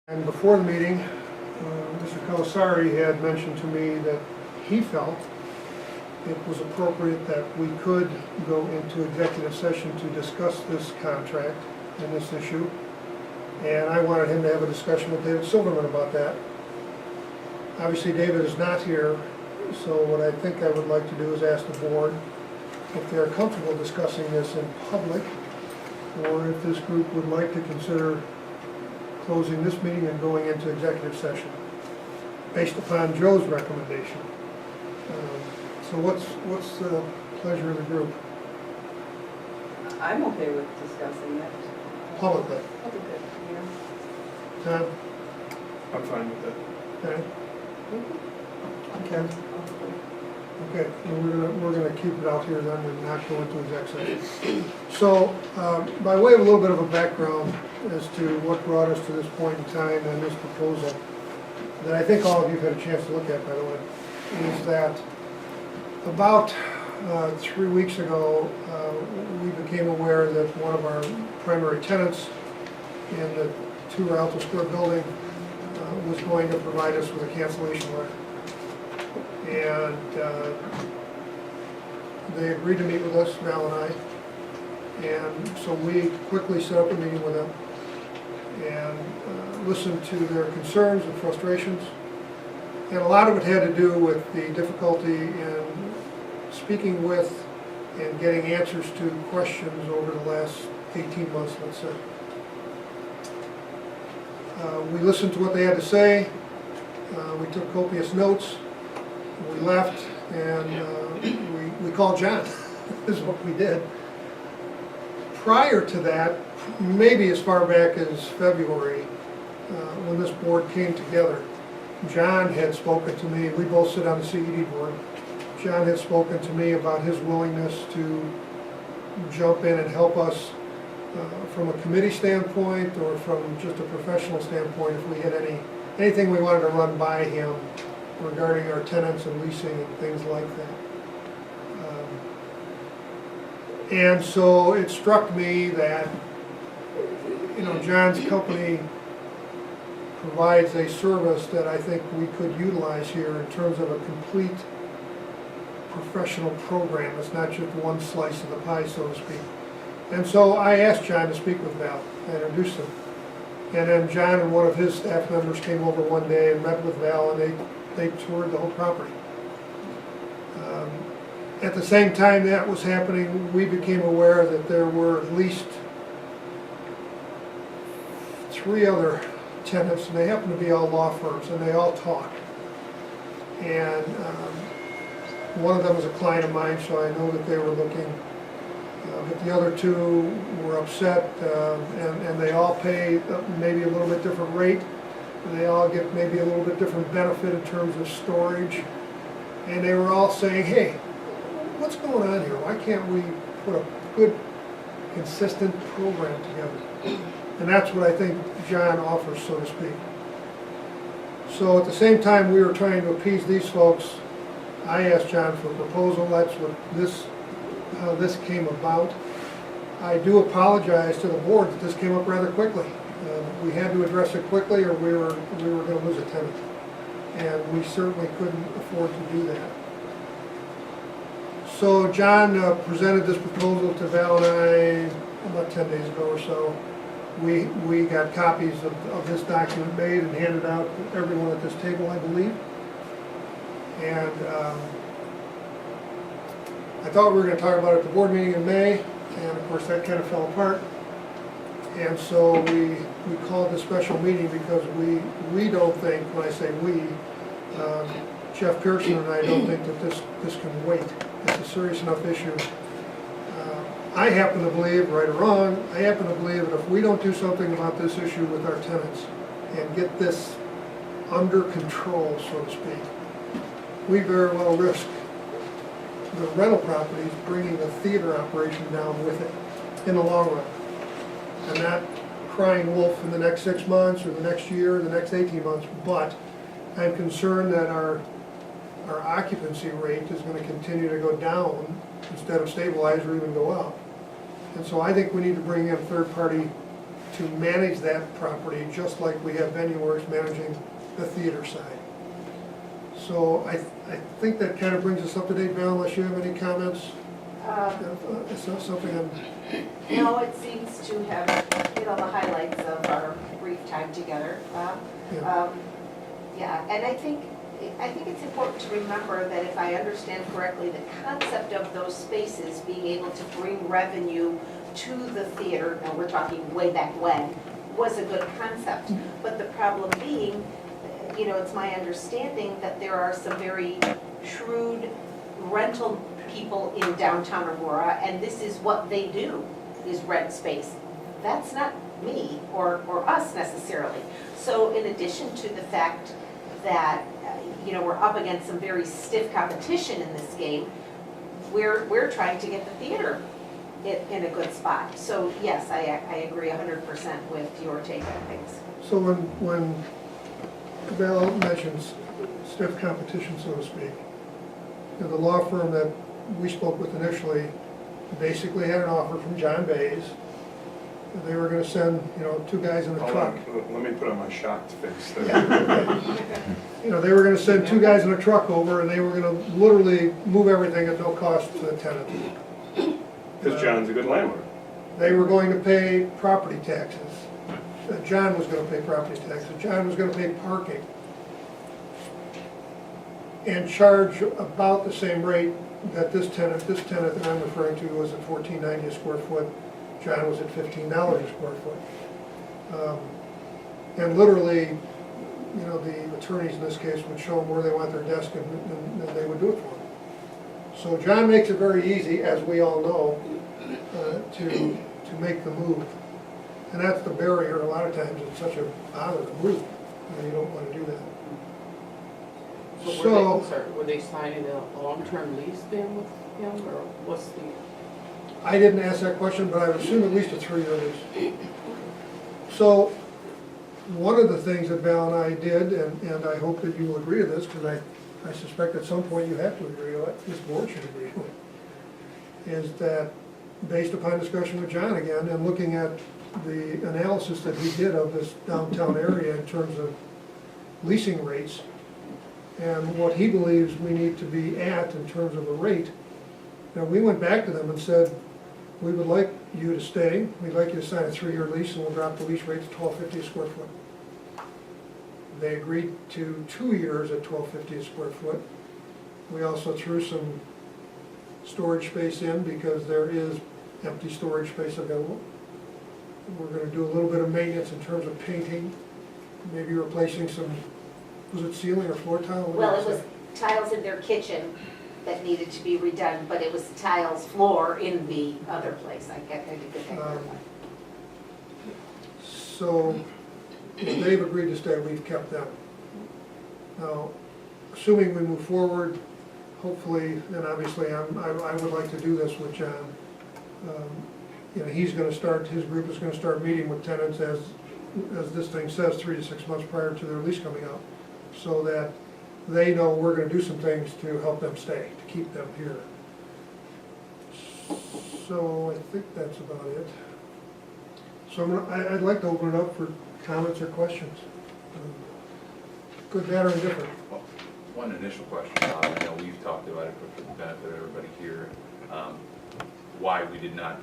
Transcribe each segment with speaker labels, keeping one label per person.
Speaker 1: And before the meeting, Mr. Colasari had mentioned to me that he felt it was appropriate that we could go into executive session to discuss this contract and this issue. And I wanted him to have a discussion with David Silverman about that. Obviously, David is not here, so what I think I would like to do is ask the board if they're comfortable discussing this in public, or if this group would like to consider closing this meeting and going into executive session, based upon Joe's recommendation. So what's the pleasure of the group?
Speaker 2: I'm okay with discussing it.
Speaker 1: Publicly.
Speaker 2: Publicly, yeah.
Speaker 1: Tom?
Speaker 3: I'm fine with it.
Speaker 1: Okay. Ken? Okay, and we're gonna keep it out here then and not go into exec session. So, by way of a little bit of a background as to what brought us to this point in time and this proposal, that I think all of you have had a chance to look at, by the way, is that about 3 weeks ago, we became aware that one of our primary tenants in the 2 Rialto Square building was going to provide us with a cancellation letter. And they agreed to meet with us, Val and I, and so we quickly set up a meeting with them and listened to their concerns and frustrations. And a lot of it had to do with the difficulty in speaking with and getting answers to questions over the last 18 months, let's say. We listened to what they had to say, we took copious notes, we left, and we called John, is what we did. Prior to that, maybe as far back as February, when this board came together, John had spoken to me, we both sit on the CED board. John had spoken to me about his willingness to jump in and help us from a committee standpoint or from just a professional standpoint if we had anything we wanted to run by him regarding our tenants and leasing and things like that. And so it struck me that, John's company provides a service that I think we could utilize here in terms of a complete professional program. It's not just one slice of the pie, so to speak. And so I asked John to speak with Val. I introduced him. And then John and one of his staff members came over one day and met with Val, and they toured the whole property. At the same time that was happening, we became aware that there were at least 3 other tenants, and they happen to be all law firms, and they all talk. And one of them was a client of mine, so I know that they were looking. But the other 2 were upset, and they all pay maybe a little bit different rate. They all get maybe a little bit different benefit in terms of storage. And they were all saying, hey, what's going on here? Why can't we put a good, consistent program together? And that's what I think John offers, so to speak. So at the same time we were trying to appease these folks, I asked John for a proposal. That's how this came about. I do apologize to the board that this came up rather quickly. We had to address it quickly or we were going to lose a tenant. And we certainly couldn't afford to do that. So John presented this proposal to Val and I about 10 days ago or so. We got copies of this document made and handed out to everyone at this table, I believe. And I thought we were going to talk about it at the board meeting in May, and of course that kind of fell apart. And so we called this special meeting because we don't think, when I say we, Jeff Pearson and I don't think that this can wait. It's a serious enough issue. I happen to believe, right or wrong, I happen to believe that if we don't do something about this issue with our tenants and get this under control, so to speak, we very well risk the rental properties bringing the theater operation down with it in the long run. And not crying wolf in the next 6 months or the next year or the next 18 months, but I'm concerned that our occupancy rate is going to continue to go down instead of stabilize or even go up. And so I think we need to bring in third-party to manage that property, just like we have VenueWorks managing the theater side. So I think that kind of brings us up to date, Val, unless you have any comments. It's not something I'm,
Speaker 4: No, it seems to have hit all the highlights of our brief time together, Bob.
Speaker 1: yeah.
Speaker 4: Yeah, and I think it's important to remember that if I understand correctly, the concept of those spaces being able to bring revenue to the theater, now we're talking way back when, was a good concept. But the problem being, it's my understanding that there are some very shrewd rental people in downtown Aurora, and this is what they do, is rent space. That's not me or us necessarily. So in addition to the fact that, we're up against some very stiff competition in this game, we're trying to get the theater in a good spot. So yes, I agree 100% with your take on things.
Speaker 1: So when Val mentions stiff competition, so to speak, the law firm that we spoke with initially basically had an offer from John Bays. They were gonna send, two guys in a
Speaker 3: Hold
Speaker 1: truck.
Speaker 3: on, let me put on my shocked face there.
Speaker 1: They were gonna send two guys in a truck over, and they were gonna literally move everything at no cost to the tenant.
Speaker 3: Because John's a good landlord.
Speaker 1: They were going to pay property taxes. John was gonna pay property taxes. John was gonna pay parking. And charge about the same rate that this tenant that I'm referring to was at $14.90 a square foot. John was at $15 a square foot. And literally, the attorneys in this case would show them where they want their desk, and they would do it for them. So John makes it very easy, as we all know, to make the move. And that's the barrier. A lot of times it's such a bother to move, you don't want to do that. So,
Speaker 5: Were they signing a long-term lease then with him, or what's the?
Speaker 1: I didn't ask that question, but I would assume at least a 3-year lease. So, one of the things that Val and I did, and I hope that you will agree to this, because I suspect at some point you have to agree to it, this board should agree to it, is that based upon discussion with John again, and looking at the analysis that he did of this downtown area in terms of leasing rates, and what he believes we need to be at in terms of a rate. Now, we went back to them and said, we would like you to stay, we'd like you to sign a 3-year lease, and we'll drop the lease rate to $12.50 a square foot. They agreed to 2 years at $12.50 a square foot. We also threw some storage space in because there is empty storage space available. We're gonna do a little bit of maintenance in terms of painting, maybe replacing some, was it ceiling or floor tile? What
Speaker 4: Well,
Speaker 1: did
Speaker 4: it was tiles in their kitchen that needed to be redone, but it was tiles floor in the other place. I did get that clarified.
Speaker 1: So, if they've agreed to stay, we've kept them. Now, assuming we move forward, hopefully, and obviously I would like to do this with John. He's gonna start, his group is gonna start meeting with tenants as this thing says, 3 to 6 months prior to their lease coming out, so that they know we're gonna do some things to help them stay, to keep them here. So I think that's about it. So I'd like to open it up for comments or questions. Good, bad, or indifferent.
Speaker 6: Well, one initial question, Bob, I know we've talked about it, but for the benefit of everybody here, why we did not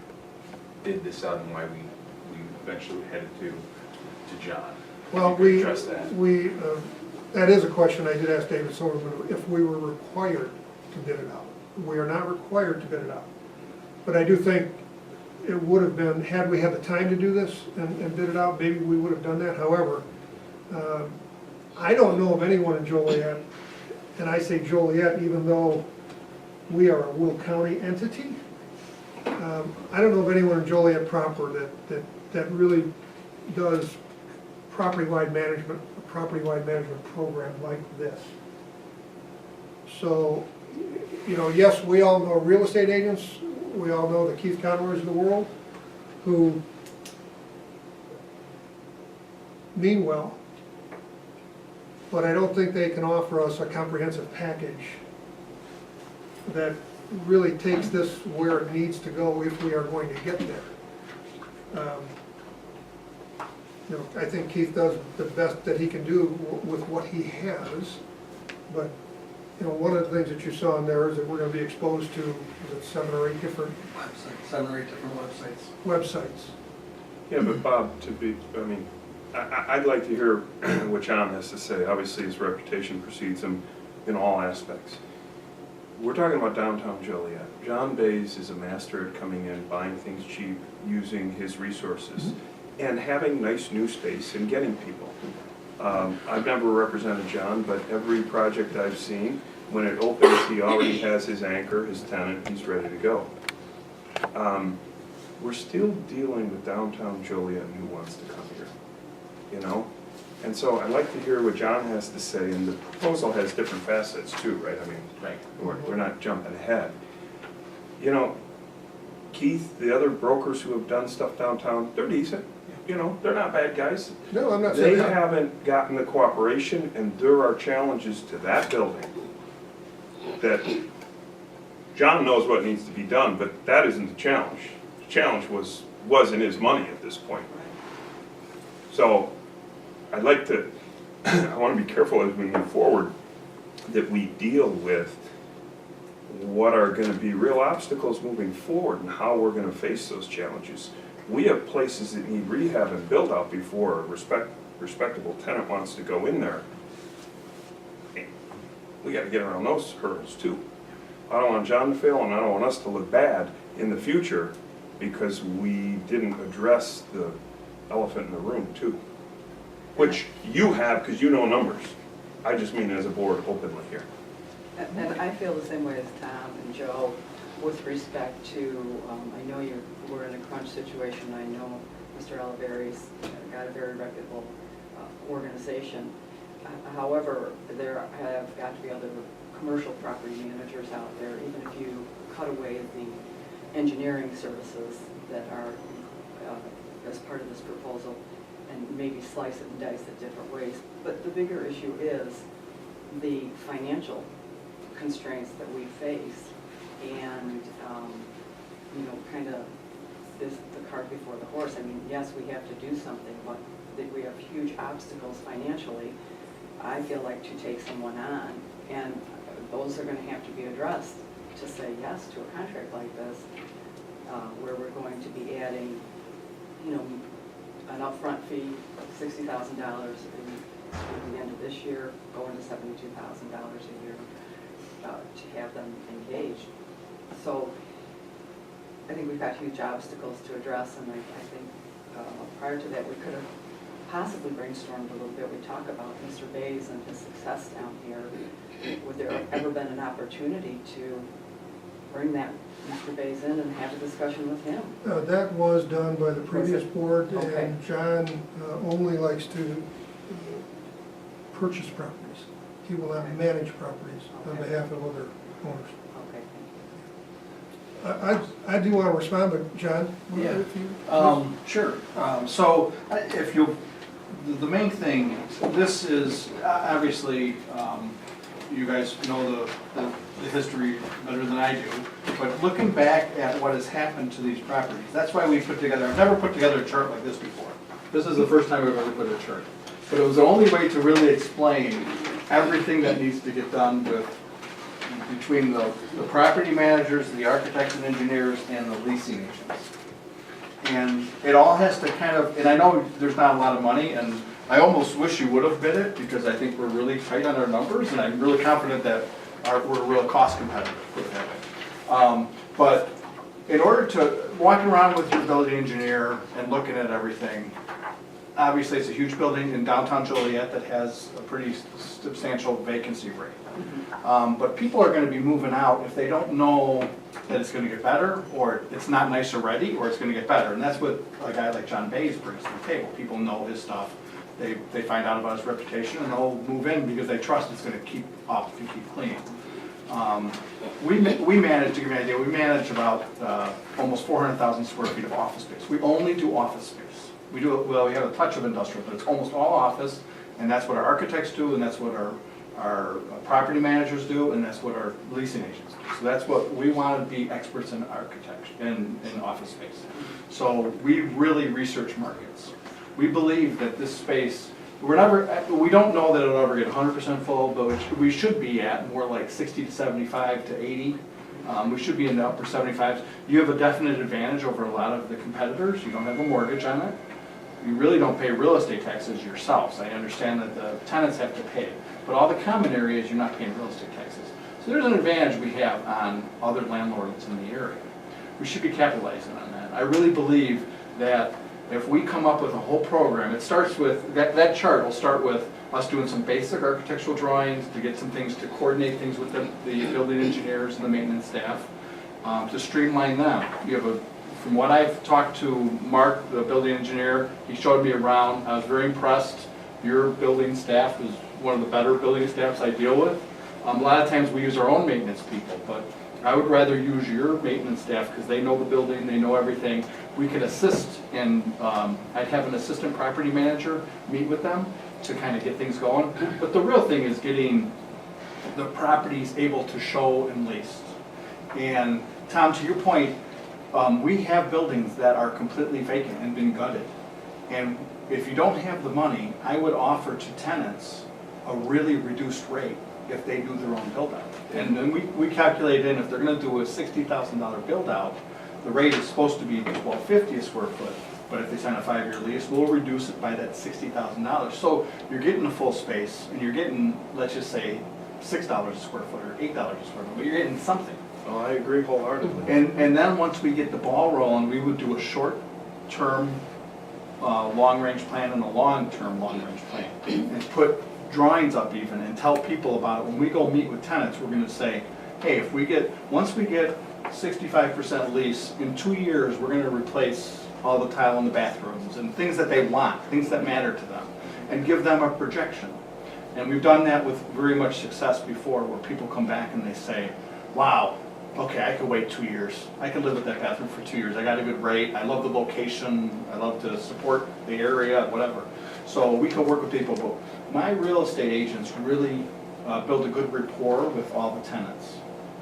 Speaker 6: bid this out and why we eventually headed to John.
Speaker 1: Well,
Speaker 6: If you could address that.
Speaker 1: That is a question I did ask David Silverman, if we were required to bid it out. We are not required to bid it out. But I do think it would have been, had we had the time to do this and bid it out, maybe we would have done that. However, I don't know of anyone in Joliet, and I say Joliet even though we are a Will County entity. I don't know of anyone in Joliet proper that really does property-wide management, a property-wide management program like this. So, yes, we all know real estate agents, we all know the Keith Conroys of the world, who mean well, but I don't think they can offer us a comprehensive package that really takes this where it needs to go if we are going to get there. you know, I think Keith does the best that he can do with what he has. But, you know, one of the things that you saw in there is that we're gonna be exposed to, is it 7 or 8 different
Speaker 7: Websites, 7 or 8 different websites.
Speaker 1: websites?
Speaker 3: Yeah, but Bob, I'd like to hear what John has to say. Obviously, his reputation precedes him in all aspects. We're talking about downtown Joliet. John Bays is a master at coming in, buying things cheap, using his resources, and having nice new space and getting people. I've never represented John, but every project I've seen, when it opens, he already has his anchor, his tenant, he's ready to go. We're still dealing with downtown Joliet who wants to come here, you know? And so I'd like to hear what John has to say, and the proposal has different facets too, right? I mean,
Speaker 6: Right.
Speaker 3: we're not jumping ahead. You know, Keith, the other brokers who have done stuff downtown, they're decent, you know, they're not bad guys.
Speaker 1: No, I'm not
Speaker 3: They
Speaker 1: saying that.
Speaker 3: haven't gotten the cooperation, and there are challenges to that building that John knows what needs to be done, but that isn't the challenge. The challenge was and is money at this point. So I'd like to, I want to be careful as we move forward that we deal with what are going to be real obstacles moving forward and how we're going to face those challenges. We have places that need rehab and build out before a respectable tenant wants to go in there. We got to get around those hurdles too. I don't want John to fail, and I don't want us to look bad in the future because we didn't address the elephant in the room too. Which you have because you know numbers. I just mean as a board openly here.
Speaker 2: And I feel the same way as Tom and Joe with respect to, I know we're in a crunch situation. I know Mr. Oliveri's got a very reputable organization. However, there have got to be other commercial property managers out there, even if you cut away the engineering services that are as part of this proposal and maybe slice it and dice it different ways. But the bigger issue is the financial constraints that we face, and you know, kind of this the cart before the horse. I mean, yes, we have to do something, but we have huge obstacles financially, I feel like, to take someone on, and those are going to have to be addressed to say yes to a contract like this, where we're going to be adding, you know, an upfront fee of $60,000 at the end of this year, going to $72,000 a year to have them engaged. So I think we've got huge obstacles to address, and I think prior to that we could have possibly brainstormed a little bit. We talk about Mr. Bays and his success down here. Would there have ever been an opportunity to bring that Mr. Bays in and have a discussion with him?
Speaker 1: That was done by the previous board,
Speaker 2: Okay.
Speaker 1: and John only likes to purchase properties. He will not manage properties on
Speaker 2: Okay.
Speaker 1: behalf of other owners.
Speaker 2: Okay,
Speaker 1: I do want to respond, but John?
Speaker 7: Yeah.
Speaker 1: if you-
Speaker 7: Sure. So if you, the main thing, this is, obviously, you guys know the history better than I do, but looking back at what has happened to these properties, that's why we put together, I've never put together a chart like this before. This is the first time we've ever put a chart. But it was the only way to really explain everything that needs to get done between the property managers, the architects and engineers, and the leasing agents. And it all has to kind of, and I know there's not a lot of money, and I almost wish you would have bid it, because I think we're really tight on our numbers, and I'm really confident that we're real cost competitive, put it that way. But in order to, walking around with your building engineer and looking at everything, obviously it's a huge building in downtown Joliet that has a pretty substantial vacancy rate. But people are gonna be moving out if they don't know that it's gonna get better, or it's not nice already, or it's gonna get better. And that's what a guy like John Bays brings to the table. People know his stuff. They find out about his reputation, and they'll move in because they trust it's gonna keep up and keep clean. We manage, to give you an idea, we manage about almost 400,000 square feet of office space. We only do office space. We do, well, we have a touch of industrial, but it's almost all office, and that's what our architects do, and that's what our property managers do, and that's what our leasing agents do. So that's what, we want to be experts in architecture, in office space. So we really research markets. We believe that this space, we don't know that it'll ever get 100% full, but we should be at more like 60 to 75 to 80. We should be in the upper 75s. You have a definite advantage over a lot of the competitors. You don't have a mortgage on it. You really don't pay real estate taxes yourselves. I understand that the tenants have to pay, but all the common areas, you're not paying real estate taxes. So there's an advantage we have on other landlords in the area. We should be capitalizing on that. I really believe that if we come up with a whole program, it starts with, that chart will start with us doing some basic architectural drawings to get some things, to coordinate things with the building engineers and the maintenance staff, to streamline them. You have from what I've talked to Mark, the building engineer, he showed me around. I was very impressed. Your building staff is one of the better building staffs I deal with. A lot of times we use our own maintenance people, but I would rather use your maintenance staff because they know the building, they know everything. We can assist in, I'd have an assistant property manager meet with them to kind of get things going. But the real thing is getting the properties able to show and lease. And Tom, to your point, we have buildings that are completely vacant and been gutted. And if you don't have the money, I would offer to tenants a really reduced rate if they do their own build out. And then we calculate in, if they're gonna do a $60,000 build out, the rate is supposed to be $12.50 a square foot. But if they sign a 5-year lease, we'll reduce it by that $60,000. So you're getting a full space and you're getting, let's just say, $6 a square foot or $8 a square foot, but you're getting something.
Speaker 3: Oh, I agree wholeheartedly.
Speaker 7: And then once we get the ball rolling, we would do a short-term long-range plan and a long-term long-range plan. And put drawings up even and tell people about it. When we go meet with tenants, we're gonna say, hey, once we get 65% lease, in 2 years, we're gonna replace all the tile in the bathrooms and things that they want, things that matter to them, and give them a projection. And we've done that with very much success before, where people come back and they say, wow, okay, I could wait 2 years. I could live with that bathroom for 2 years. I got a good rate. I love the location. I love to support the area, whatever. So we can work with people, but my real estate agents really build a good rapport with all the tenants.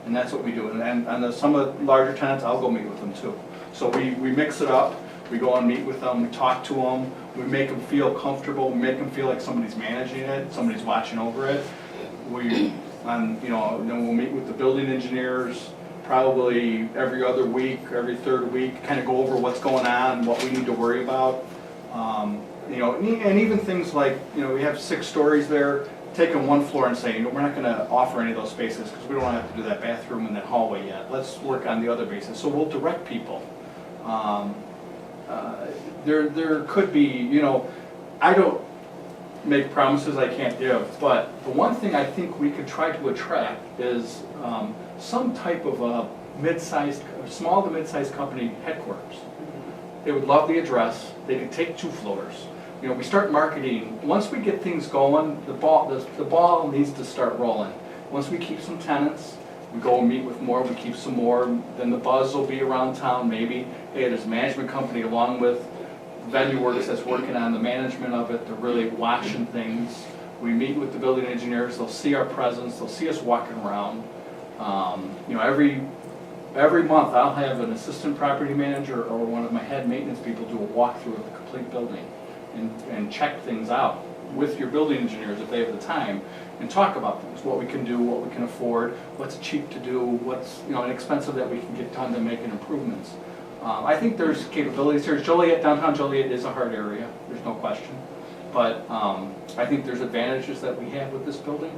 Speaker 7: And that's what we do. And some of the larger tenants, I'll go meet with them too. So we mix it up. We go and meet with them. We talk to them. We make them feel comfortable. We make them feel like somebody's managing it, somebody's watching over it. We'll meet with the building engineers probably every other week, every third week, kind of go over what's going on, what we need to worry about. And even things like, we have 6 stories there, taking one floor and saying, we're not gonna offer any of those spaces because we don't have to do that bathroom and that hallway yet. Let's work on the other bases. So we'll direct people. There could be, I don't make promises I can't give, but the one thing I think we could try to attract is some type of a small to mid-sized company headquarters. They would love the address. They could take 2 floors. We start marketing. Once we get things going, the ball needs to start rolling. Once we keep some tenants, we go and meet with more, we keep some more, then the buzz will be around town maybe. Hey, there's a management company along with VenueWorks that's working on the management of it. They're really watching things. We meet with the building engineers. They'll see our presence. They'll see us walking around. Every month I'll have an assistant property manager or one of my head maintenance people do a walkthrough of the complete building and check things out with your building engineers if they have the time and talk about things, what we can do, what we can afford, what's cheap to do, what's inexpensive that we can get done to making improvements. I think there's capabilities here. Downtown Joliet is a hard area, there's no question. But I think there's advantages that we have with this building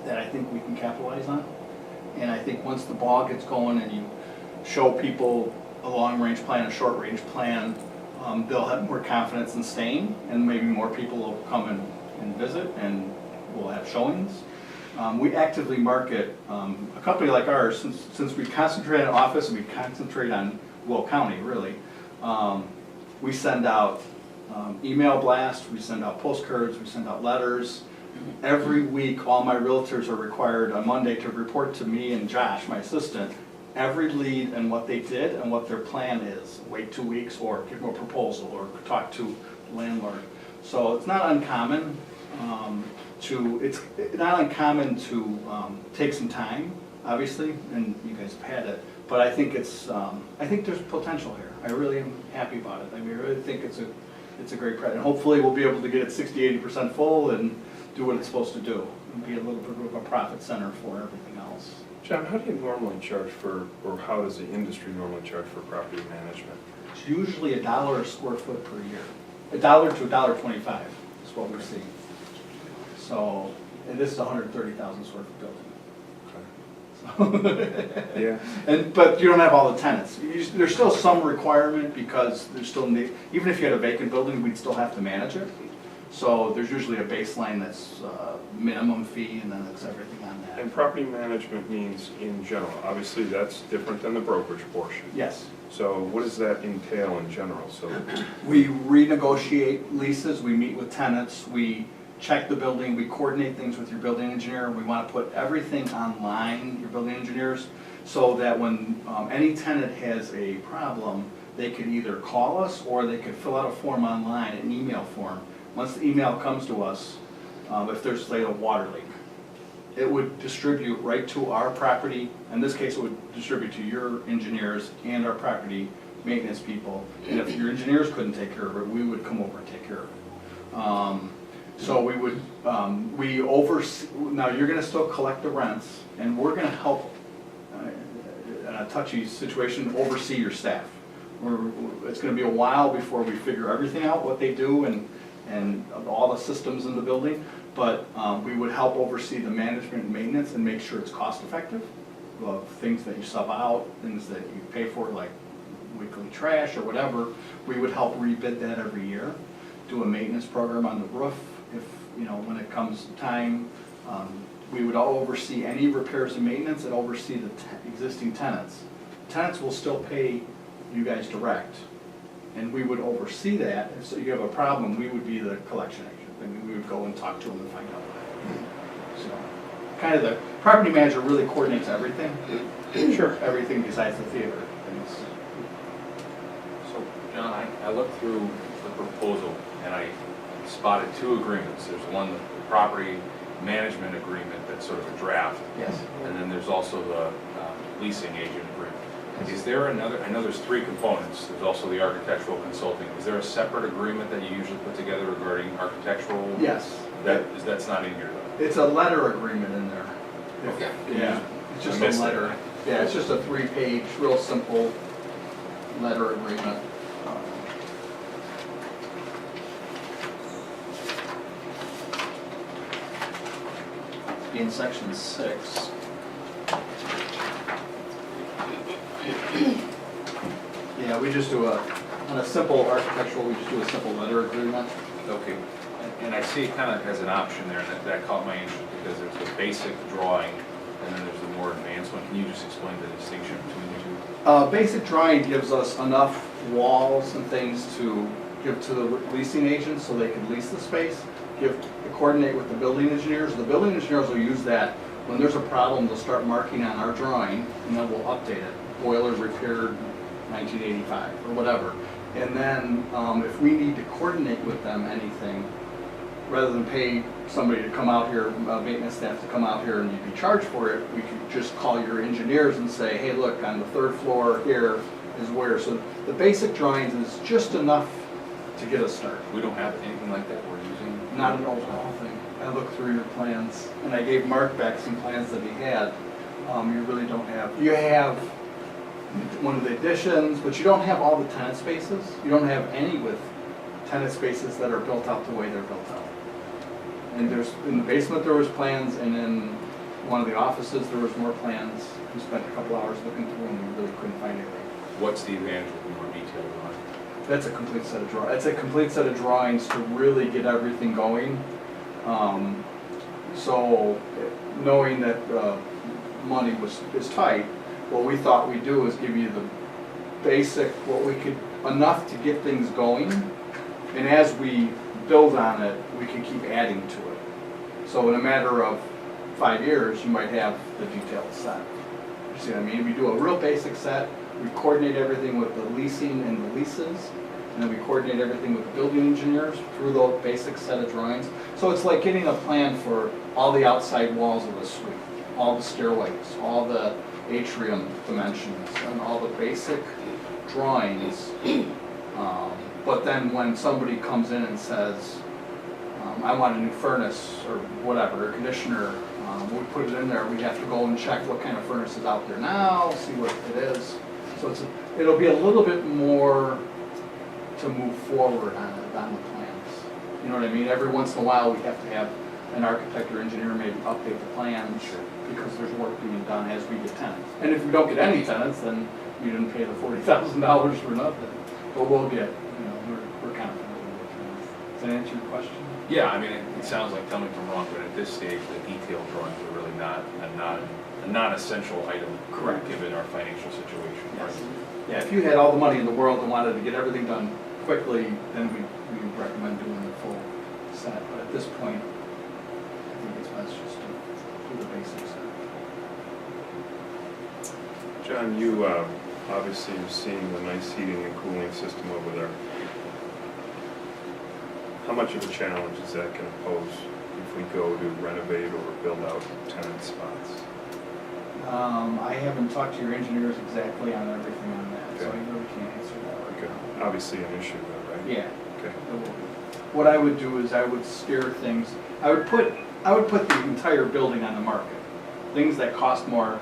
Speaker 7: that I think we can capitalize on. And I think once the ball gets going and you show people a long-range plan, a short-range plan, they'll have more confidence in staying, and maybe more people will come and visit, and we'll have showings. We actively market a company like ours, since we concentrate on office and we concentrate on Will County, really. We send out email blasts, we send out postcards, we send out letters. Every week, all my realtors are required on Monday to report to me and Josh, my assistant, every lead and what they did and what their plan is. Wait 2 weeks or give them a proposal or talk to the landlord. So it's not uncommon to take some time, obviously, and you guys have had it. But I think I think there's potential here. I really am happy about it. I really think it's a great project. And hopefully we'll be able to get it 60-80% full and do what it's supposed to do. And be a little bit of a profit center for everything else.
Speaker 3: John, how do you normally charge for, or how does the industry normally charge for property management?
Speaker 7: It's usually $1 a square foot per year. $1 to $1.25 is what we're seeing. So, and this is a 130,000 square foot building.
Speaker 3: Yeah.
Speaker 7: But you don't have all the tenants. There's still some requirement because there's still, even if you had a vacant building, we'd still have to manage it. So there's usually a baseline that's minimum fee and then it's everything on that.
Speaker 3: And property management means in general, obviously that's different than the brokerage portion.
Speaker 7: Yes.
Speaker 3: So what does that entail in general? So
Speaker 7: We renegotiate leases, we meet with tenants, we check the building, we coordinate things with your building engineer. We want to put everything online, your building engineers, so that when any tenant has a problem, they could either call us or they could fill out a form online, an email form. Once the email comes to us, if there's, say, a water leak, it would distribute right to our property. In this case, it would distribute to your engineers and our property maintenance people. And if your engineers couldn't take care of it, we would come over and take care of it. So we would, we oversee, now you're gonna still collect the rents, and we're gonna help, in a touchy situation, oversee your staff. It's gonna be a while before we figure everything out, what they do, and all the systems in the building, but we would help oversee the management and maintenance and make sure it's cost effective, of things that you sub out, things that you pay for, like weekly trash or whatever. We would help rebid that every year, do a maintenance program on the roof, if, you know, when it comes time. We would all oversee any repairs and maintenance and oversee the existing tenants. Tenants will still pay you guys direct, and we would oversee that. If so you have a problem, we would be the collection agent, and we would go and talk to them and find out. So, kind of the property manager really coordinates everything. Sure. Everything besides the theater things.
Speaker 6: So, John, I looked through the proposal and I spotted two agreements. There's one, the property management agreement that's sort of a draft,
Speaker 7: Yes.
Speaker 6: and then there's also the leasing agent agreement. Is there another, I know there's three components, there's also the architectural consulting. Is there a separate agreement that you usually put together regarding architectural?
Speaker 7: Yes.
Speaker 6: That's not in here though?
Speaker 7: It's a letter agreement in there.
Speaker 6: Okay.
Speaker 7: Yeah, it's just
Speaker 6: I
Speaker 7: a
Speaker 6: missed it.
Speaker 7: letter. Yeah, it's just a 3-page, real simple letter agreement. In section 6. Yeah, we just do on a simple architectural, we just do a simple letter agreement.
Speaker 6: Okay, and I see it kind of has an option there, and that caught my interest because there's a basic drawing, and then there's the more advanced one. Can you just explain the distinction between the two?
Speaker 7: Basic drawing gives us enough walls and things to give to the leasing agents so they can lease the space, coordinate with the building engineers. The building engineers will use that. When there's a problem, they'll start marking on our drawing, and then we'll update it. Boiler repaired 1985, or whatever. And then if we need to coordinate with them anything, rather than pay somebody to come out here, maintenance staff to come out here and you'd be charged for it, we could just call your engineers and say, hey, look, on the 3rd floor here is where. So the basic drawings is just enough to get us started.
Speaker 6: We don't have anything like that we're using?
Speaker 7: Not an overall thing. I looked through your plans, and I gave Mark back some plans that he had. You really don't have, you have one of the additions, but you don't have all the tenant spaces. You don't have any with tenant spaces that are built out the way they're built out. And there's, in the basement there was plans, and in one of the offices there was more plans. We spent a couple hours looking through them, and we really couldn't find anything.
Speaker 6: What's the advantage of the more detailed drawing?
Speaker 7: That's a complete set of drawings. It's a complete set of drawings to really get everything going. So knowing that money is tight, what we thought we'd do is give you the basic, what we could, enough to get things going. And as we build on it, we can keep adding to it. So in a matter of 5 years, you might have the detailed set. You see what I mean? We do a real basic set, we coordinate everything with the leasing and the leases, and then we coordinate everything with the building engineers through the basic set of drawings. So it's like getting a plan for all the outside walls of a suite, all the stairways, all the atrium dimensions, and all the basic drawings. But then when somebody comes in and says, I want a new furnace or whatever, air conditioner, we put it in there, we have to go and check what kind of furnace is out there now, see what it is. So it'll be a little bit more to move forward on the plans. You know what I mean? Every once in a while, we have to have an architect or engineer maybe update the plans because there's work being done as we get tenants. And if we don't get any tenants, then we didn't pay the $40,000 for nothing. But we'll get, we're confident. Does that answer your question?
Speaker 6: Yeah, I mean, it sounds like, tell me if I'm wrong, but at this stage, the detailed drawings are really not a non-essential item.
Speaker 7: Correct.
Speaker 6: Given our financial situation.
Speaker 7: Yes. Yeah, if you had all the money in the world and wanted to get everything done quickly, then we would recommend doing the full set. But at this point, I think it's best just to do the basics.
Speaker 3: John, you obviously have seen the nice heating and cooling system over there. How much of a challenge is that going to pose if we go to renovate or build out tenant spots?
Speaker 7: I haven't talked to your engineers exactly on everything on that, so I
Speaker 3: Okay.
Speaker 7: really can't answer that right
Speaker 3: Okay,
Speaker 7: now.
Speaker 3: obviously an issue though, right?
Speaker 7: Yeah.
Speaker 3: Okay.
Speaker 7: It will be. What I would do is I would steer things, I would put the entire building on the market. Things that cost more,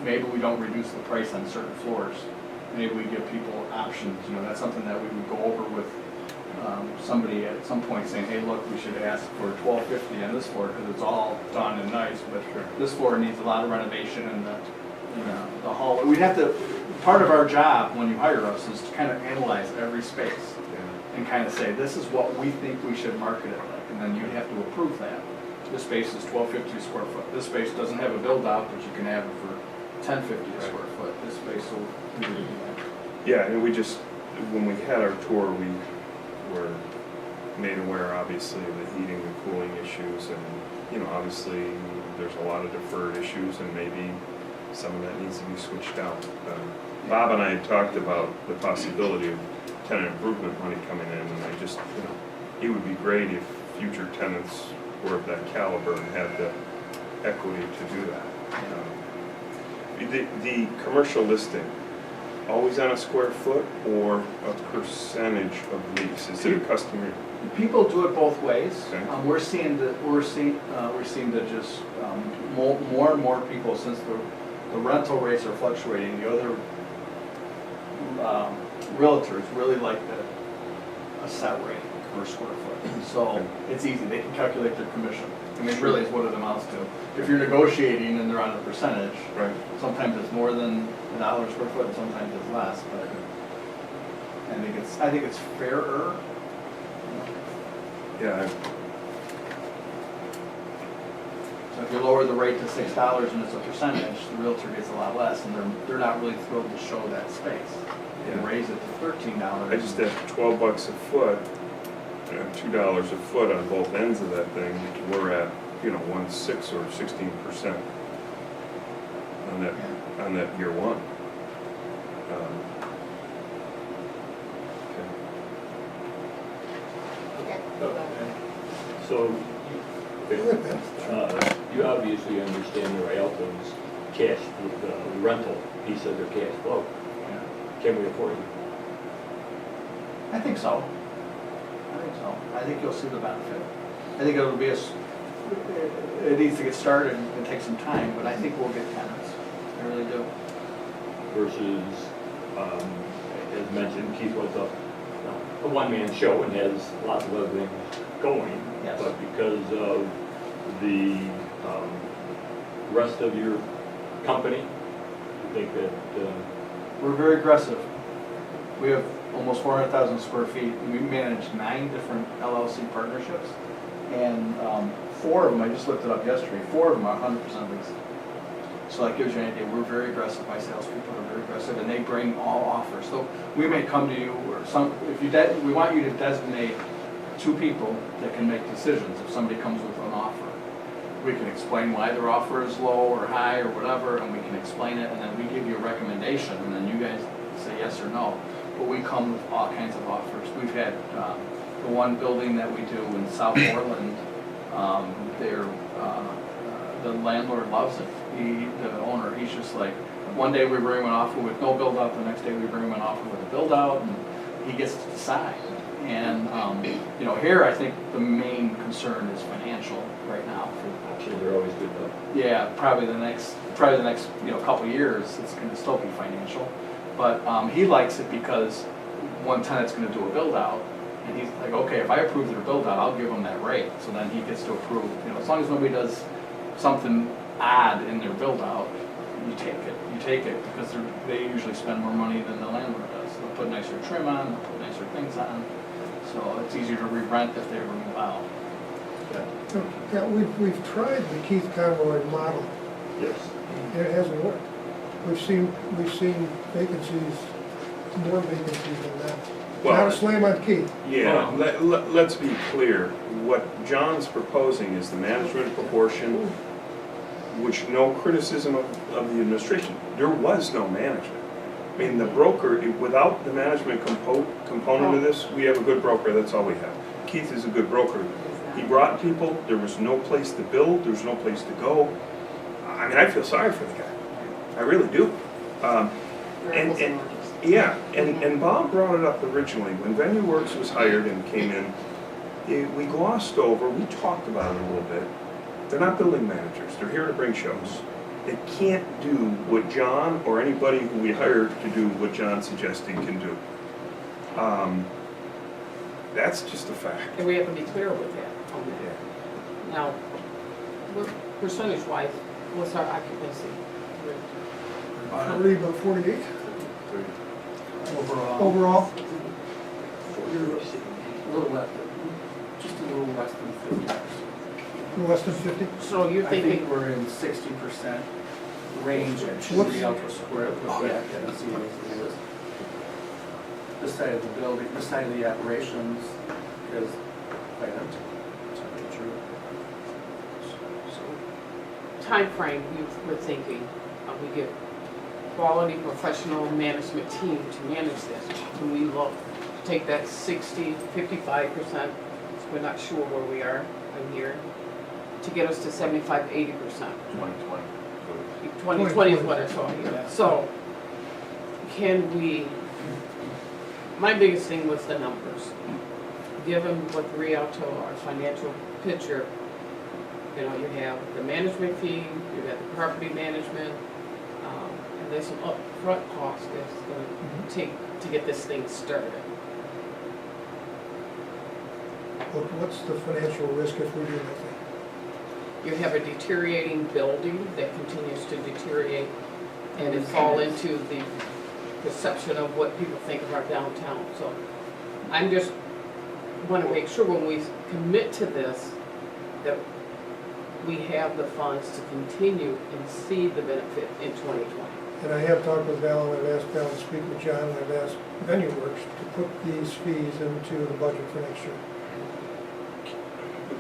Speaker 7: maybe we don't reduce the price on certain floors. Maybe we give people options, that's something that we would go over with somebody at some point saying, hey, look, we should ask for $1,250 on this floor because it's all done and nice, but this floor needs a lot of renovation and the hallway. We'd have to, part of our job when you hire us is to kind of analyze every space
Speaker 3: Yeah.
Speaker 7: and kind of say, this is what we think we should market it like, and then you'd have to approve that. This space is $1,250 square foot. This space doesn't have a build out, but you can have it for $1,050 square foot. This space will do that.
Speaker 3: Yeah, and we just, when we had our tour, we were made aware, obviously, of the heating and cooling issues, and, obviously, there's a lot of deferred issues, and maybe some of that needs to be switched out. Bob and I had talked about the possibility of tenant improvement money coming in, and I just, it would be great if future tenants were of that caliber and had the equity to do that. The commercial listing, always on a square foot or a percentage of lease? Is it a customer?
Speaker 7: People do it both ways.
Speaker 3: Okay.
Speaker 7: We're seeing that just more and more people, since the rental rates are fluctuating, the other realtors really like a set rate per square foot. So it's easy, they can calculate their commission. I mean, really is what it amounts to. If you're negotiating and they're on a percentage,
Speaker 3: Right.
Speaker 7: sometimes it's more than $1 square foot, and sometimes it's less, but I think it's fairer.
Speaker 3: Yeah,
Speaker 7: So if you lower the rate to $6 and it's a percentage, the realtor gets a lot less, and they're not really thrilled to show that space. You
Speaker 3: Yeah.
Speaker 7: raise it to $13.
Speaker 3: I just have $12 a foot, $2 a foot on both ends of that thing. We're at, 1/6 or 16% on that year one.
Speaker 8: So, you obviously understand the Rialto's cash, the rental piece of their cash flow. Can we afford it?
Speaker 7: I think so. I think you'll see the benefit. I think it'll be it needs to get started and take some time, but I think we'll get tenants. I really do.
Speaker 8: Versus, as mentioned, Keith was a one-man show and has lots of other things going.
Speaker 7: Yes.
Speaker 8: But because of the rest of your company, you think that,
Speaker 7: We're very aggressive. We have almost 400,000 square feet, and we manage 9 different LLC partnerships. And 4 of them, I just looked it up yesterday, 4 of them are 100% leased. So that gives you an idea, we're very aggressive, my salespeople are very aggressive, and they bring all offers. So we may come to you, or we want you to designate 2 people that can make decisions if somebody comes with an offer. We can explain why their offer is low or high or whatever, and we can explain it, and then we give you a recommendation, and then you guys say yes or no. But we come with all kinds of offers. We've had the one building that we do in South Portland, the landlord loves it. The owner, he's just like, one day we bring him an offer with no build out, the next day we bring him an offer with a build out, and he gets to decide. And, you know, here, I think the main concern is financial right now.
Speaker 8: Actually, they're always good though.
Speaker 7: Yeah, probably the next, you know, couple years, it's gonna still be financial. But, he likes it because one tenant's gonna do a build out, and he's like, okay, if I approve their build out, I'll give him that rate. So then he gets to approve, you know, as long as nobody does something odd in their build out, you take it, because they usually spend more money than the landlord does. They'll put nicer trim on, they'll put nicer things on, so it's easier to re-rent if they ever move out.
Speaker 1: Yeah, we've tried the Keith Conroy model,
Speaker 8: Yes.
Speaker 1: and it hasn't worked. We've seen vacancies, more vacancies than that.
Speaker 3: Well,
Speaker 1: Not a slam on Keith.
Speaker 3: Yeah, let's be clear. What John's proposing is the management proportion, which no criticism of the administration. There was no management. I mean, the broker, without the management component of this, we have a good broker, that's all we have. Keith is a good broker. He brought people, there was no place to build, there was no place to go. I mean, I feel sorry for the guy. I really do. And yeah, and Bob brought it up originally, when Venue Works was hired and came in, we glossed over, we talked about it a little bit. They're not building managers, they're here to bring shows. They can't do what John or anybody who we hired to do what John's suggesting can do. That's just a fact.
Speaker 5: And we have to be clear with that on that. Now, percentage-wise, what's our occupancy rate?
Speaker 1: Already about 48
Speaker 7: Overall,
Speaker 1: overall.
Speaker 7: a little less, just a little less than 50%.
Speaker 1: Less than 50.
Speaker 5: So you're
Speaker 7: I
Speaker 5: thinking,
Speaker 7: think we're in 60% range at
Speaker 1: What's-
Speaker 7: Rialto Square. This side of the building, this side of the operations is quite empty. To tell you the truth.
Speaker 5: timeframe you were thinking, we get quality professional management team to manage this. Can we look, take that 60, 55%, we're not sure where we are a year, to get us to 75, 80%?
Speaker 6: 2020.
Speaker 5: 2020 is what I saw here. So, can we, my biggest thing was the numbers. Given what Rialto, our financial picture, you know, you have the management fee, you got the property management, and there's some upfront costs that's gonna take to get this thing started.
Speaker 1: What's the financial risk if we do nothing?
Speaker 5: You have a deteriorating building that continues to deteriorate, and it fall into the perception of what people think of our downtown. So I'm just want to make sure when we commit to this, that we have the funds to continue and see the benefit in 2020.
Speaker 1: And I have talked with Val, and I've asked Val to speak with John, and I've asked Venue Works to put these fees into the budget for next year.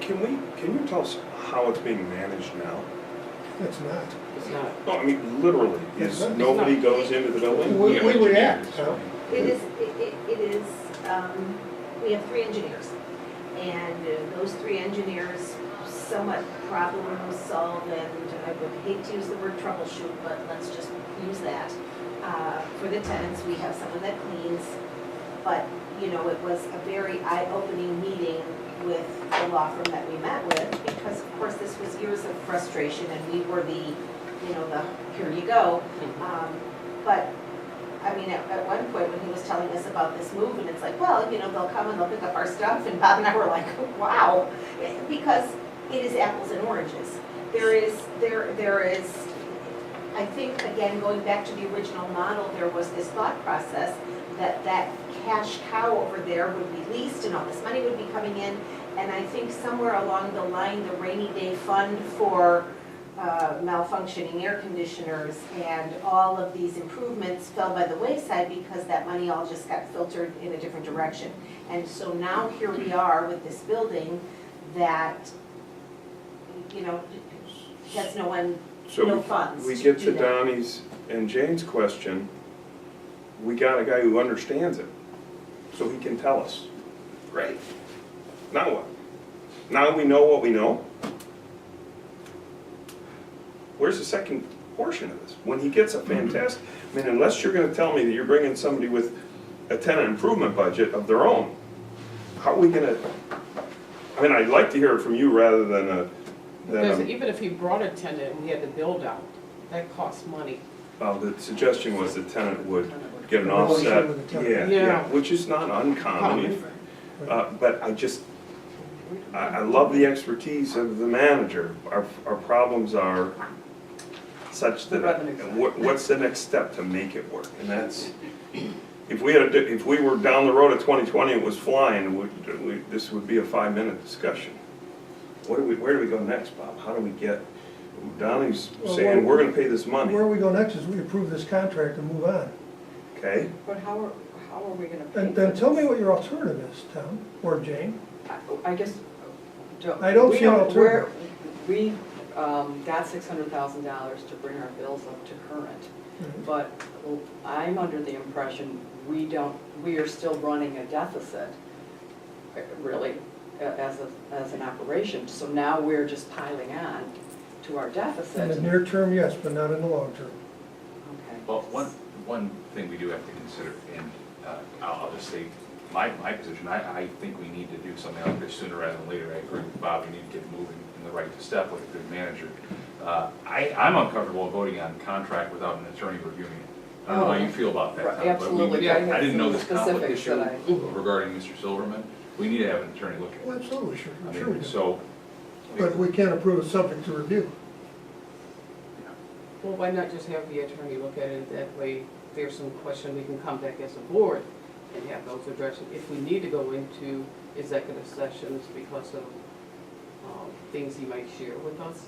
Speaker 3: Can you tell us how it's being managed now?
Speaker 1: It's not.
Speaker 5: It's not.
Speaker 3: No, I mean, literally,
Speaker 1: It's
Speaker 3: is
Speaker 1: not.
Speaker 3: nobody goes into the building?
Speaker 1: We
Speaker 6: have
Speaker 1: react,
Speaker 6: engineers.
Speaker 1: huh?
Speaker 4: It is, we have 3 engineers. And those 3 engineers somewhat problem solve, and I would hate to use the word troubleshoot, but let's just use that. For the tenants, we have someone that cleans, but, you know, it was a very eye-opening meeting with the law firm that we met with, because of course this was years of frustration, and we were the, you know, the, here you go. But, I mean, at one point when he was telling us about this move, and it's like, well, you know, they'll come and they'll pick up our stuff, and Bob and I were like, wow, because it is apples and oranges. There is, I think, again, going back to the original model, there was this thought process that cash cow over there would be leased and all this money would be coming in. And I think somewhere along the line, the rainy day fund for malfunctioning air conditioners and all of these improvements fell by the wayside because that money all just got filtered in a different direction. And so now here we are with this building that, you know, has no funds
Speaker 3: So we
Speaker 4: to
Speaker 3: get
Speaker 4: do
Speaker 3: to
Speaker 4: that.
Speaker 3: Donnie's and Jane's question, we got a guy who understands it, so he can tell us. Great. Now what? Now we know what we know? Where's the second portion of this? When he gets a fantastic, I mean, unless you're gonna tell me that you're bringing somebody with a tenant improvement budget of their own. How are we gonna, I mean, I'd like to hear it from you rather than
Speaker 5: Because even if he brought a tenant and he had to build out, that costs money.
Speaker 3: the suggestion was the tenant would get an
Speaker 1: Negotiate
Speaker 3: offset.
Speaker 1: with the tenant.
Speaker 3: Yeah,
Speaker 5: Yeah.
Speaker 3: yeah, which is not uncommon. But I love the expertise of the manager. Our problems are such that,
Speaker 2: The revenue side.
Speaker 3: what's the next step to make it work? And that's, if we were down the road at 2020, it was flying, this would be a 5-minute discussion. Where do we go next, Bob? How do we get, Donnie's
Speaker 1: Well,
Speaker 3: saying, we're gonna pay this money,
Speaker 1: Where we go next is we approve this contract and move on.
Speaker 3: okay?
Speaker 2: But how are we gonna pay?
Speaker 1: And then tell me what your alternative is, Tom, or Jane.
Speaker 2: I guess, Joe.
Speaker 1: I don't
Speaker 2: we
Speaker 1: see an alternative.
Speaker 2: We got $600,000 to bring our bills up to current, but I'm under the impression we are still running a deficit, really, as an operation. So now we're just piling on to our
Speaker 1: In
Speaker 2: deficit.
Speaker 1: the near term, yes, but not in the long term.
Speaker 2: Okay.
Speaker 6: Well, one thing we do have to consider, and I'll just say my position, I think we need to do something like this sooner rather than later. I agree with Bob, we need to get moving in the right step with a good manager. I'm uncomfortable voting on contract without an attorney reviewing it. I don't know how you feel about that,
Speaker 2: Right,
Speaker 6: Tom, but
Speaker 2: absolutely.
Speaker 6: we-
Speaker 2: I have
Speaker 6: I didn't know
Speaker 2: some
Speaker 6: this conflict
Speaker 2: specifics
Speaker 6: issue
Speaker 2: that
Speaker 6: regarding Mr. Silverman. We need to have an attorney look at
Speaker 1: Well,
Speaker 6: it.
Speaker 1: absolutely, sure,
Speaker 6: I
Speaker 1: sure we
Speaker 6: mean,
Speaker 1: do.
Speaker 6: so.
Speaker 1: But we can't approve it subject to review.
Speaker 5: Well, why not just have the attorney look at it, that way, if there's some question, we can come back as a board and have those addressed. If we need to go into executive sessions because of things he might share with us,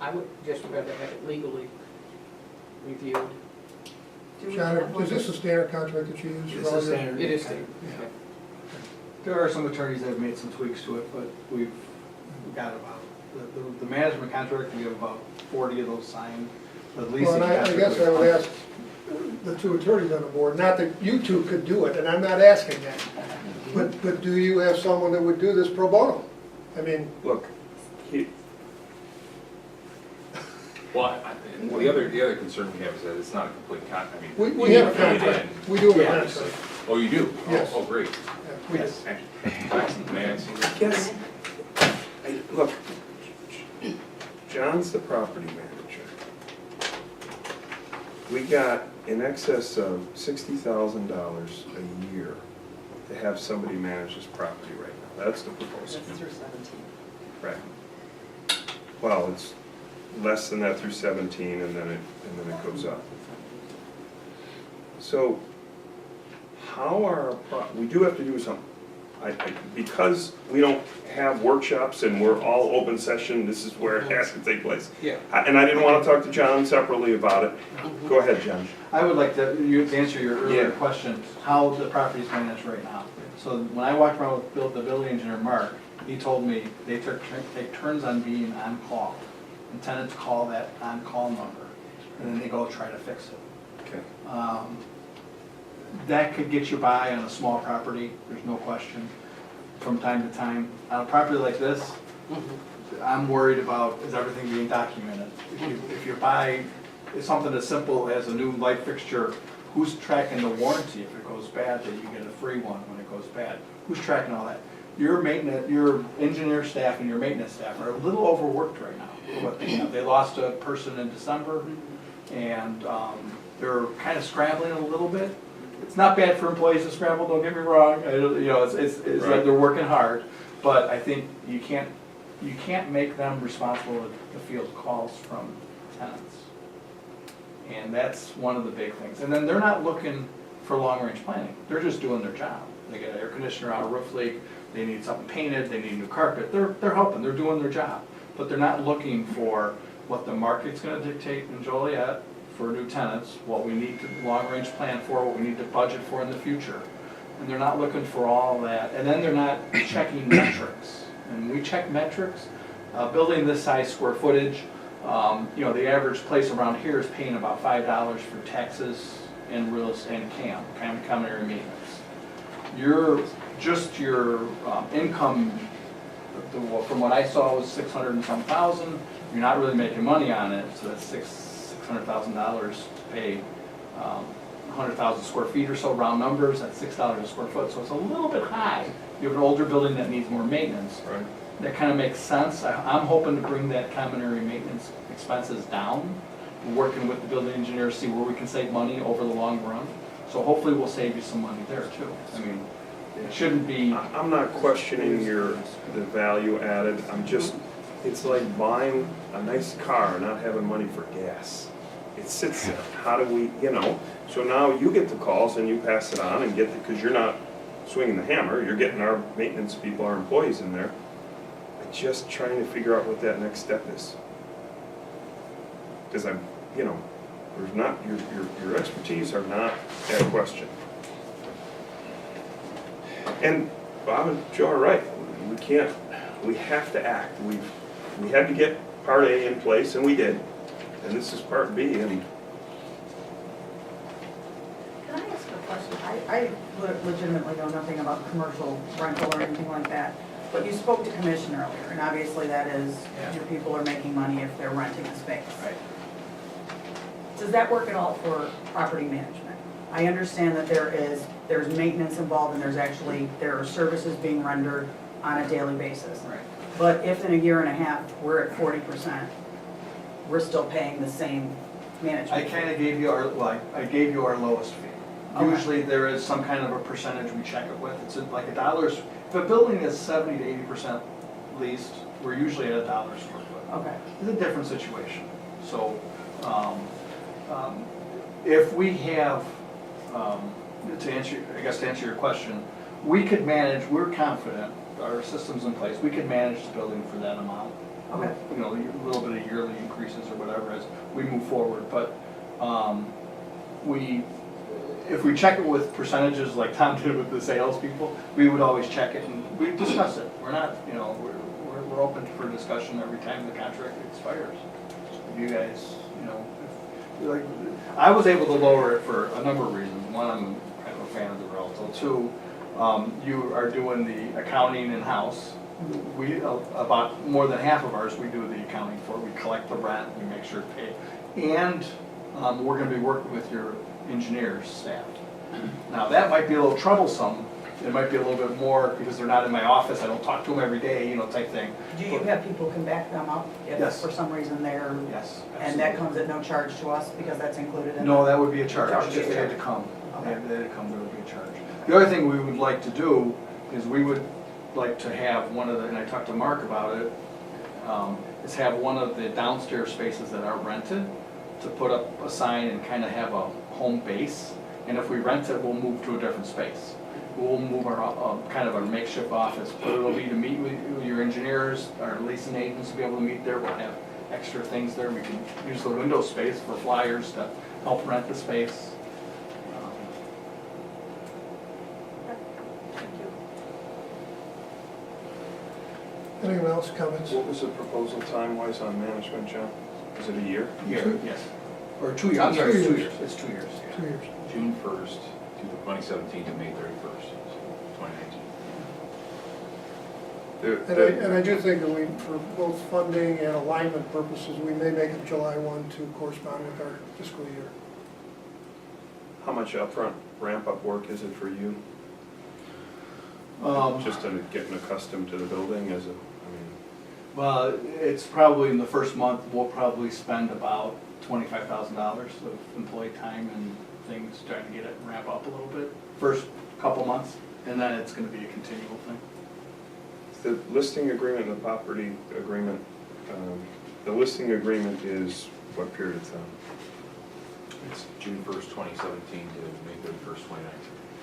Speaker 5: I would just rather have it legally reviewed.
Speaker 2: Do we
Speaker 1: John,
Speaker 2: have one?
Speaker 1: is this a standard contract that you use? for
Speaker 7: It's
Speaker 1: all
Speaker 7: a
Speaker 1: your-
Speaker 7: standard.
Speaker 5: It is,
Speaker 7: Okay.
Speaker 5: okay.
Speaker 7: There are some attorneys that have made some tweaks to it, but we've got about, the management contract, we have about 40 of those signed, at least.
Speaker 1: Well, and I guess I would ask the two attorneys on the board, not that you two could do it, and I'm not asking that, but do you have someone that would do this pro bono? I mean,
Speaker 3: Look,
Speaker 6: Well, the other concern we have is that it's not a complete I mean.
Speaker 1: we have a
Speaker 6: need to pay it
Speaker 1: contract,
Speaker 6: in.
Speaker 1: we do have a
Speaker 7: Yeah.
Speaker 1: contract.
Speaker 6: Oh, you do?
Speaker 1: Yes.
Speaker 6: Oh, great.
Speaker 7: Yes.
Speaker 6: Actually, may I see that?
Speaker 3: Yes. Look, John's the property manager. We got in excess of $60,000 a year to have somebody manage this property right now. That's the proposal.
Speaker 2: That's through 17.
Speaker 3: Right. Well, it's less than that through 17, and then it goes up. So, how are, we do have to do something. Because we don't have workshops and we're all open session, this is where it has to take place.
Speaker 7: Yeah.
Speaker 3: And I didn't want to talk to John separately about it. Go ahead, John.
Speaker 7: I would like to answer your earlier
Speaker 3: Yeah.
Speaker 7: question, how the property is managed right now. So when I walked around with the building engineer, Mark, he told me they take turns on being on call. And tenants call that on-call number, and then they go try to fix it.
Speaker 3: Okay.
Speaker 7: That could get you by on a small property, there's no question, from time to time. On a property like this, I'm worried about, is everything being documented? If you buy something as simple as a new light fixture, who's tracking the warranty if it goes bad, that you get a free one when it goes bad? Who's tracking all that? Your maintenance, your engineer staff and your maintenance staff are a little overworked right now for what they have. They lost a person in December, and they're kind of scrambling a little bit. It's not bad for employees to scramble, don't get me wrong, it's like they're working hard, but I think you can't make them responsible to field calls from tenants. And that's one of the big things. And then they're not looking for long-range planning, they're just doing their job. They get an air conditioner out, a roof leak, they need something painted, they need new carpet, they're helping, they're doing their job. But they're not looking for what the market's gonna dictate in Joliet for new tenants, what we need to long-range plan for, what we need to budget for in the future. And they're not looking for all that, and then they're not checking metrics. And we check metrics, building this size square footage, the average place around here is paying about $5 for taxes and real estate and common area maintenance. Your income, from what I saw, was 600 and some thousand. You're not really making money on it, so that's $600,000 to pay 100,000 square feet or so, round numbers, at $6 a square foot, so it's a little bit high. You have an older building that needs more maintenance.
Speaker 3: Right.
Speaker 7: That kind of makes sense. I'm hoping to bring that common area maintenance expenses down, working with the building engineer, see where we can save money over the long run. So hopefully we'll save you some money there too. I mean, it shouldn't be,
Speaker 3: I'm not questioning the value added, I'm just, it's like buying a nice car and not having money for gas. It sits there, how do we, so now you get the calls and you pass it on and get because you're not swinging the hammer, you're getting our maintenance people, our employees in there. I'm just trying to figure out what that next step is. Because there's not, your expertise are not at question. And Bob and Joe are right, we have to act. We had to get part A in place, and we did, and this is part B, and
Speaker 9: Can I ask a question? I legitimately know nothing about commercial rental or anything like that, but you spoke to commission earlier, and obviously that is,
Speaker 7: Yeah.
Speaker 9: your people are making money if they're renting a space.
Speaker 7: right.
Speaker 9: Does that work at all for property management? I understand that there's maintenance involved and there are services being rendered on a daily basis.
Speaker 7: Right.
Speaker 9: But if in a year and a half, we're at 40%, we're still paying the same management.
Speaker 7: I kind of gave you I gave you our lowest fee.
Speaker 9: Okay.
Speaker 7: Usually there is some kind of a percentage we check it with. It's like $1. If a building is 70 to 80% leased, we're usually at $1 a square foot.
Speaker 9: Okay.
Speaker 7: It's a different situation. So, if we have, to answer your question, we could manage, we're confident, our system's in place, we could manage the building for that amount.
Speaker 9: Okay.
Speaker 7: A little bit of yearly increases or whatever as we move forward, but, if we check it with percentages like Tom did with the salespeople, we would always check it and we discuss it. We're not, we're open for discussion every time the contract expires. If you guys, I was able to lower it for a number of reasons. One, I'm kind of a fan of the Relto. Two, you are doing the accounting in-house. We, about more than half of ours, we do the accounting for. We collect the rent, we make sure to pay. And we're gonna be working with your engineers staff. Now, that might be a little troublesome. It might be a little bit more because they're not in my office, I don't talk to them every day, type thing.
Speaker 9: Do you have people who can back them up if
Speaker 7: Yes.
Speaker 9: for some reason they're,
Speaker 7: Yes.
Speaker 9: and that comes at no charge to us because that's included in?
Speaker 7: No, that would be a charge,
Speaker 9: That would be a
Speaker 7: if they had to
Speaker 9: charge.
Speaker 7: come.
Speaker 9: Okay.
Speaker 7: If they had to come, there would be a charge. The other thing we would like to do is we would like to have one of the, and I talked to Mark about it, is have one of the downstairs spaces that are rented to put up a sign and kind of have a home base. And if we rent it, we'll move to a different space. We'll move our, kind of our makeshift office, but it'll be to meet with your engineers, our leasing agents to be able to meet there. We'll have extra things there. We can use the window space for flyers to help rent the space.
Speaker 9: Thank you.
Speaker 1: Anyone else comments?
Speaker 3: what was the proposal time-wise on management, John? Is it a year?
Speaker 7: Year, yes. Or 2 years, I'm sorry, it's 2 years. It's 2 years.
Speaker 1: 2 years.
Speaker 6: June 1st, 2017 to May 31st, 2019.
Speaker 1: And I do think that we, for both funding and alignment purposes, we may make it July 1 to correspond with our fiscal year.
Speaker 3: How much upfront ramp-up work is it for you? Just in getting accustomed to the building
Speaker 7: Well, it's probably in the first month, we'll probably spend about $25,000 of employee time and things, trying to get it ramp up a little bit, first couple months, and then it's gonna be a continual thing.
Speaker 3: the listing agreement and the property agreement, the listing agreement is what period of time?
Speaker 6: It's June 1st, 2017 to May 31st,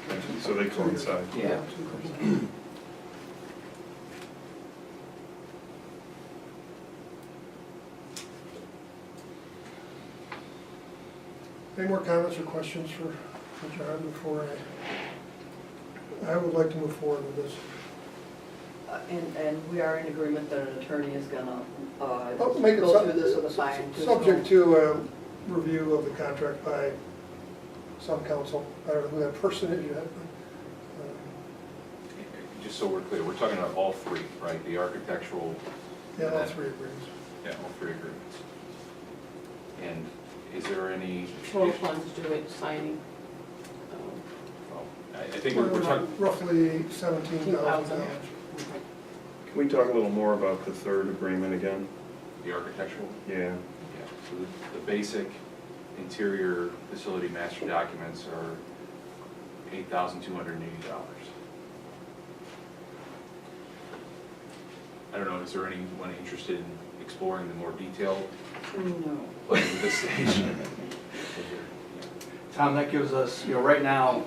Speaker 6: 2019.
Speaker 3: So they coincide.
Speaker 7: Yeah.
Speaker 1: Any more comments or questions for John before I would like to move forward with this.
Speaker 2: And we are in agreement that an attorney is gonna
Speaker 1: Make it
Speaker 2: go through this with a fine.
Speaker 1: Subject to a review of the contract by some counsel. I don't know who that person is yet,
Speaker 6: Just so we're clear, we're talking about all three, right? The architectural,
Speaker 1: but yeah, all three agreements.
Speaker 6: yeah, all three agreements. And is there any?
Speaker 5: Total funds due at signing.
Speaker 6: I think we're talking,
Speaker 1: Roughly $17,000.
Speaker 3: Can we talk a little more about the third agreement again?
Speaker 6: the architectural.
Speaker 3: Yeah.
Speaker 6: Yeah, so the basic interior facility master documents are $8,280. I don't know, is there anyone interested in exploring the more detailed
Speaker 2: No.
Speaker 6: plans at this stage?
Speaker 7: Tom, that gives us, right now,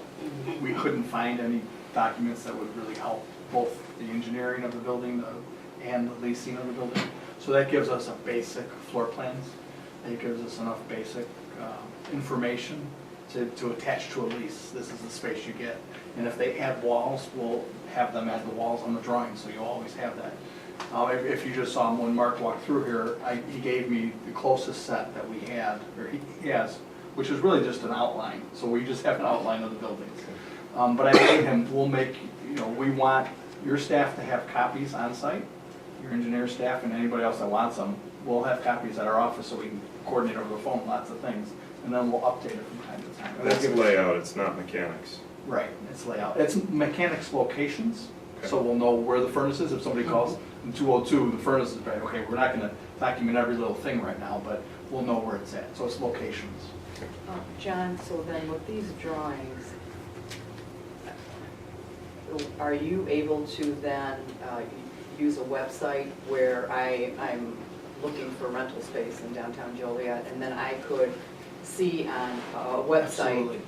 Speaker 7: we couldn't find any documents that would really help both the engineering of the building and the leasing of the building. So that gives us a basic floor plans. It gives us enough basic information to attach to a lease. This is the space you get. And if they add walls, we'll have them add the walls on the drawing, so you'll always have that. If you just saw him when Mark walked through here, he gave me the closest set that we had, or he has, which is really just an outline. So we just have an outline of the buildings. But I made him, we want your staff to have copies on site, your engineer staff and anybody else that wants them. We'll have copies at our office so we can coordinate over the phone, lots of things. And then we'll update it from time to time.
Speaker 3: That's layout, it's not mechanics.
Speaker 7: Right, it's layout. It's mechanics locations, so
Speaker 3: Okay.
Speaker 7: we'll know where the furnace is. If somebody calls in 202, the furnace is right, okay, we're not gonna document every little thing right now, but we'll know where it's at. So it's locations.
Speaker 2: John, so then with these drawings, are you able to then use a website where I'm looking for rental space in downtown Joliet, and then I could see on a website
Speaker 7: Absolutely.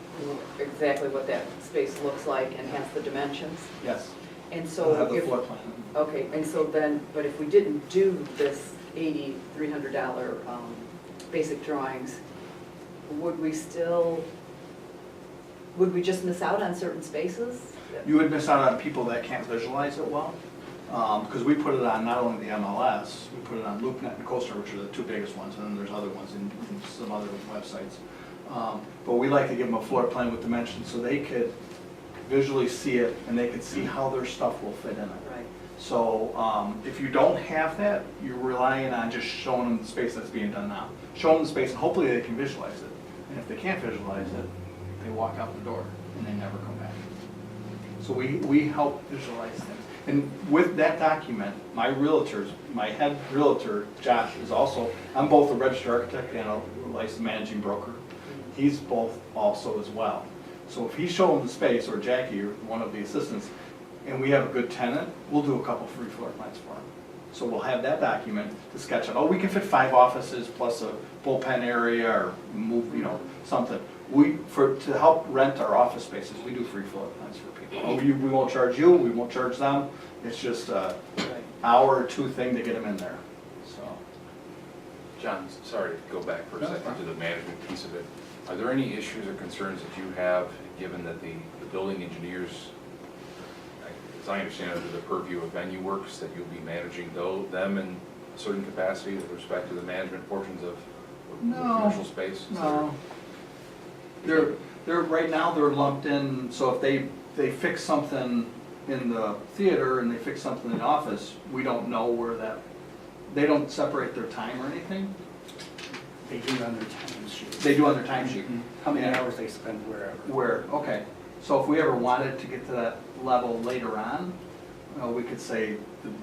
Speaker 2: exactly what that space looks like and hence the dimensions?
Speaker 7: Yes.
Speaker 2: And
Speaker 7: We'll
Speaker 2: so
Speaker 7: have the
Speaker 2: if,
Speaker 7: floor plan.
Speaker 2: okay, and so then, but if we didn't do this $8,300 basic drawings, would we just miss out on certain spaces?
Speaker 7: You would miss out on people that can't visualize it well, because we put it on not only the MLS, we put it on LoopNet and CoStar, which are the two biggest ones, and then there's other ones in some other websites. But we like to give them a floor plan with dimensions so they could visually see it and they could see how their stuff will fit in it.
Speaker 2: Right.
Speaker 7: So if you don't have that, you're relying on just showing them the space that's being done now. Show them the space and hopefully they can visualize it. And if they can't visualize it, they walk out the door and they never come back. So we help visualize things. And with that document, my head realtor, Josh, is also, I'm both a registered architect and a licensed managing broker. He's both also as well. So if he's showing the space, or Jackie, or one of the assistants, and we have a good tenant, we'll do a couple free floor plans for him. So we'll have that document to sketch out, we can fit 5 offices plus a bullpen area or move, something. To help rent our office spaces, we do free floor plans for people. We won't charge you, we won't charge them, it's just a hour or two thing to get them in there, so.
Speaker 6: John, sorry to go back for a
Speaker 7: No,
Speaker 6: second
Speaker 7: fine.
Speaker 6: to the management piece of it. Are there any issues or concerns that you have, given that the building engineers, as I understand it, under the purview of Venue Works, that you'll be managing them in a certain capacity with respect to the management portions of
Speaker 7: No.
Speaker 6: commercial space? Is
Speaker 7: No. They're right now, they're lumped in, so if they fix something in the theater and they fix something in the office, we don't know where they don't separate their time or anything?
Speaker 10: They do it on their time sheet.
Speaker 7: They do on their time sheet.
Speaker 10: How many hours they spend wherever.
Speaker 7: Where, okay, so if we ever wanted to get to that level later on, we could say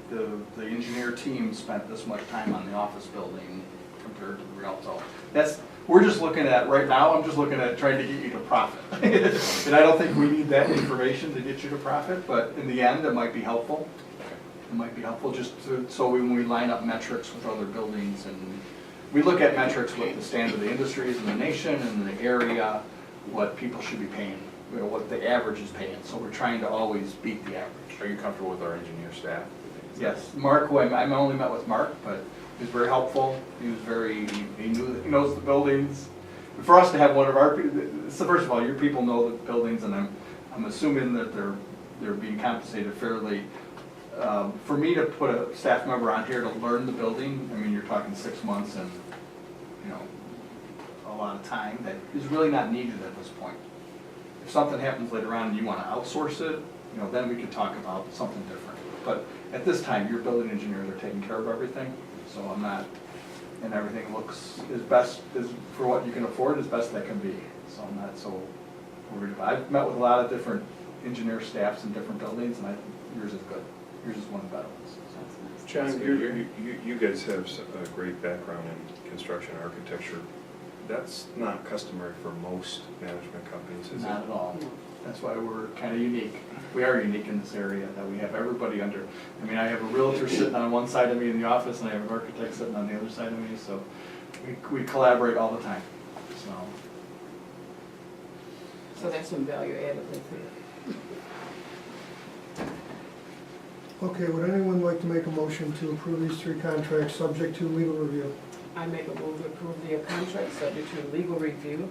Speaker 7: the engineer team spent this much time on the office building compared to the Rialto. We're just looking at, right now, I'm just looking at trying to get you to profit. And I don't think we need that information to get you to profit, but in the end, it might be helpful. It might be helpful so when we line up metrics with other buildings, and we look at metrics with the standard of the industries in the nation and the area, what people should be paying, what the average is paying. So we're trying to always beat the average.
Speaker 6: Are you comfortable with our engineer staff?
Speaker 7: Yes, Mark, who I only met with Mark, but he was very helpful. He knows the buildings. For us to have one of our, so first of all, your people know the buildings, and I'm assuming that they're being compensated fairly. For me to put a staff member on here to learn the building, I mean, you're talking 6 months and, a lot of time that is really not needed at this point. If something happens later on and you want to outsource it, then we could talk about something different. But at this time, your building engineers are taking care of everything, so I'm not, and everything looks for what you can afford, as best that can be. So I'm not so worried about it. I've met with a lot of different engineer staffs in different buildings, and yours is good. Yours is one of the better ones. so.
Speaker 3: John, you guys have a great background in construction architecture. That's not customary for most management companies, is it?
Speaker 7: Not at all. That's why we're kind of unique. We are unique in this area, that we have everybody under, I mean, I have a realtor sitting on one side of me in the office, and I have an architect sitting on the other side of me, so we collaborate all the time, so.
Speaker 5: So that's some value added right there.
Speaker 1: Okay, would anyone like to make a motion to approve these 3 contracts subject to legal review?
Speaker 5: I make a move to approve the contract subject to legal review.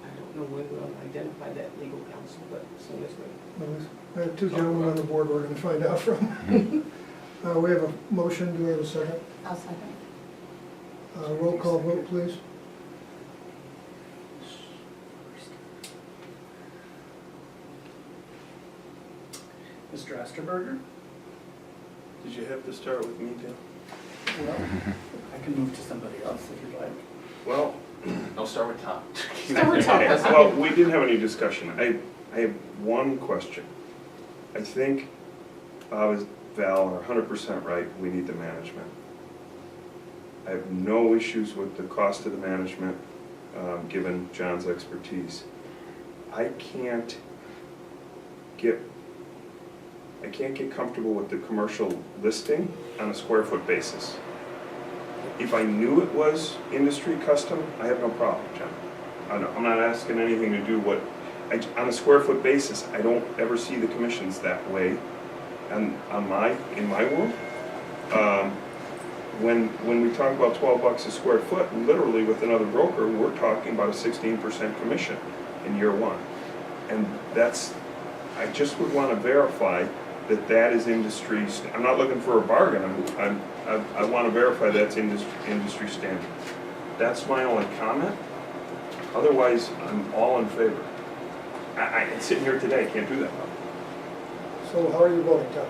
Speaker 5: I don't know when we'll identify that legal counsel, but as soon as we.
Speaker 1: I have 2 gentlemen on the board we're gonna find out from. We have a motion, do we have a second?
Speaker 9: I'll second.
Speaker 1: Roll call vote, please.
Speaker 10: Mr. Osterberger?
Speaker 3: Did you have to start with me, Dan?
Speaker 10: Well, I can move to somebody else if you'd like.
Speaker 3: Well,
Speaker 6: No, start with Tom.
Speaker 5: Start with Tom.
Speaker 3: well, we didn't have any discussion. I have one question. I think Bob and Val are 100% right, we need the management. I have no issues with the cost of the management, given John's expertise. I can't get comfortable with the commercial listing on a square foot basis. If I knew it was industry custom, I have no problem, John. I'm not asking anything to do what, on a square foot basis, I don't ever see the commissions that way in my world. When we talk about $12 a square foot, literally with another broker, we're talking about a 16% commission in year 1. And I just would want to verify that is industry, I'm not looking for a bargain, I want to verify that's industry standard. That's my only comment. Otherwise, I'm all in favor. I sitting here today, I can't do that.
Speaker 1: So how are you voting, Tom?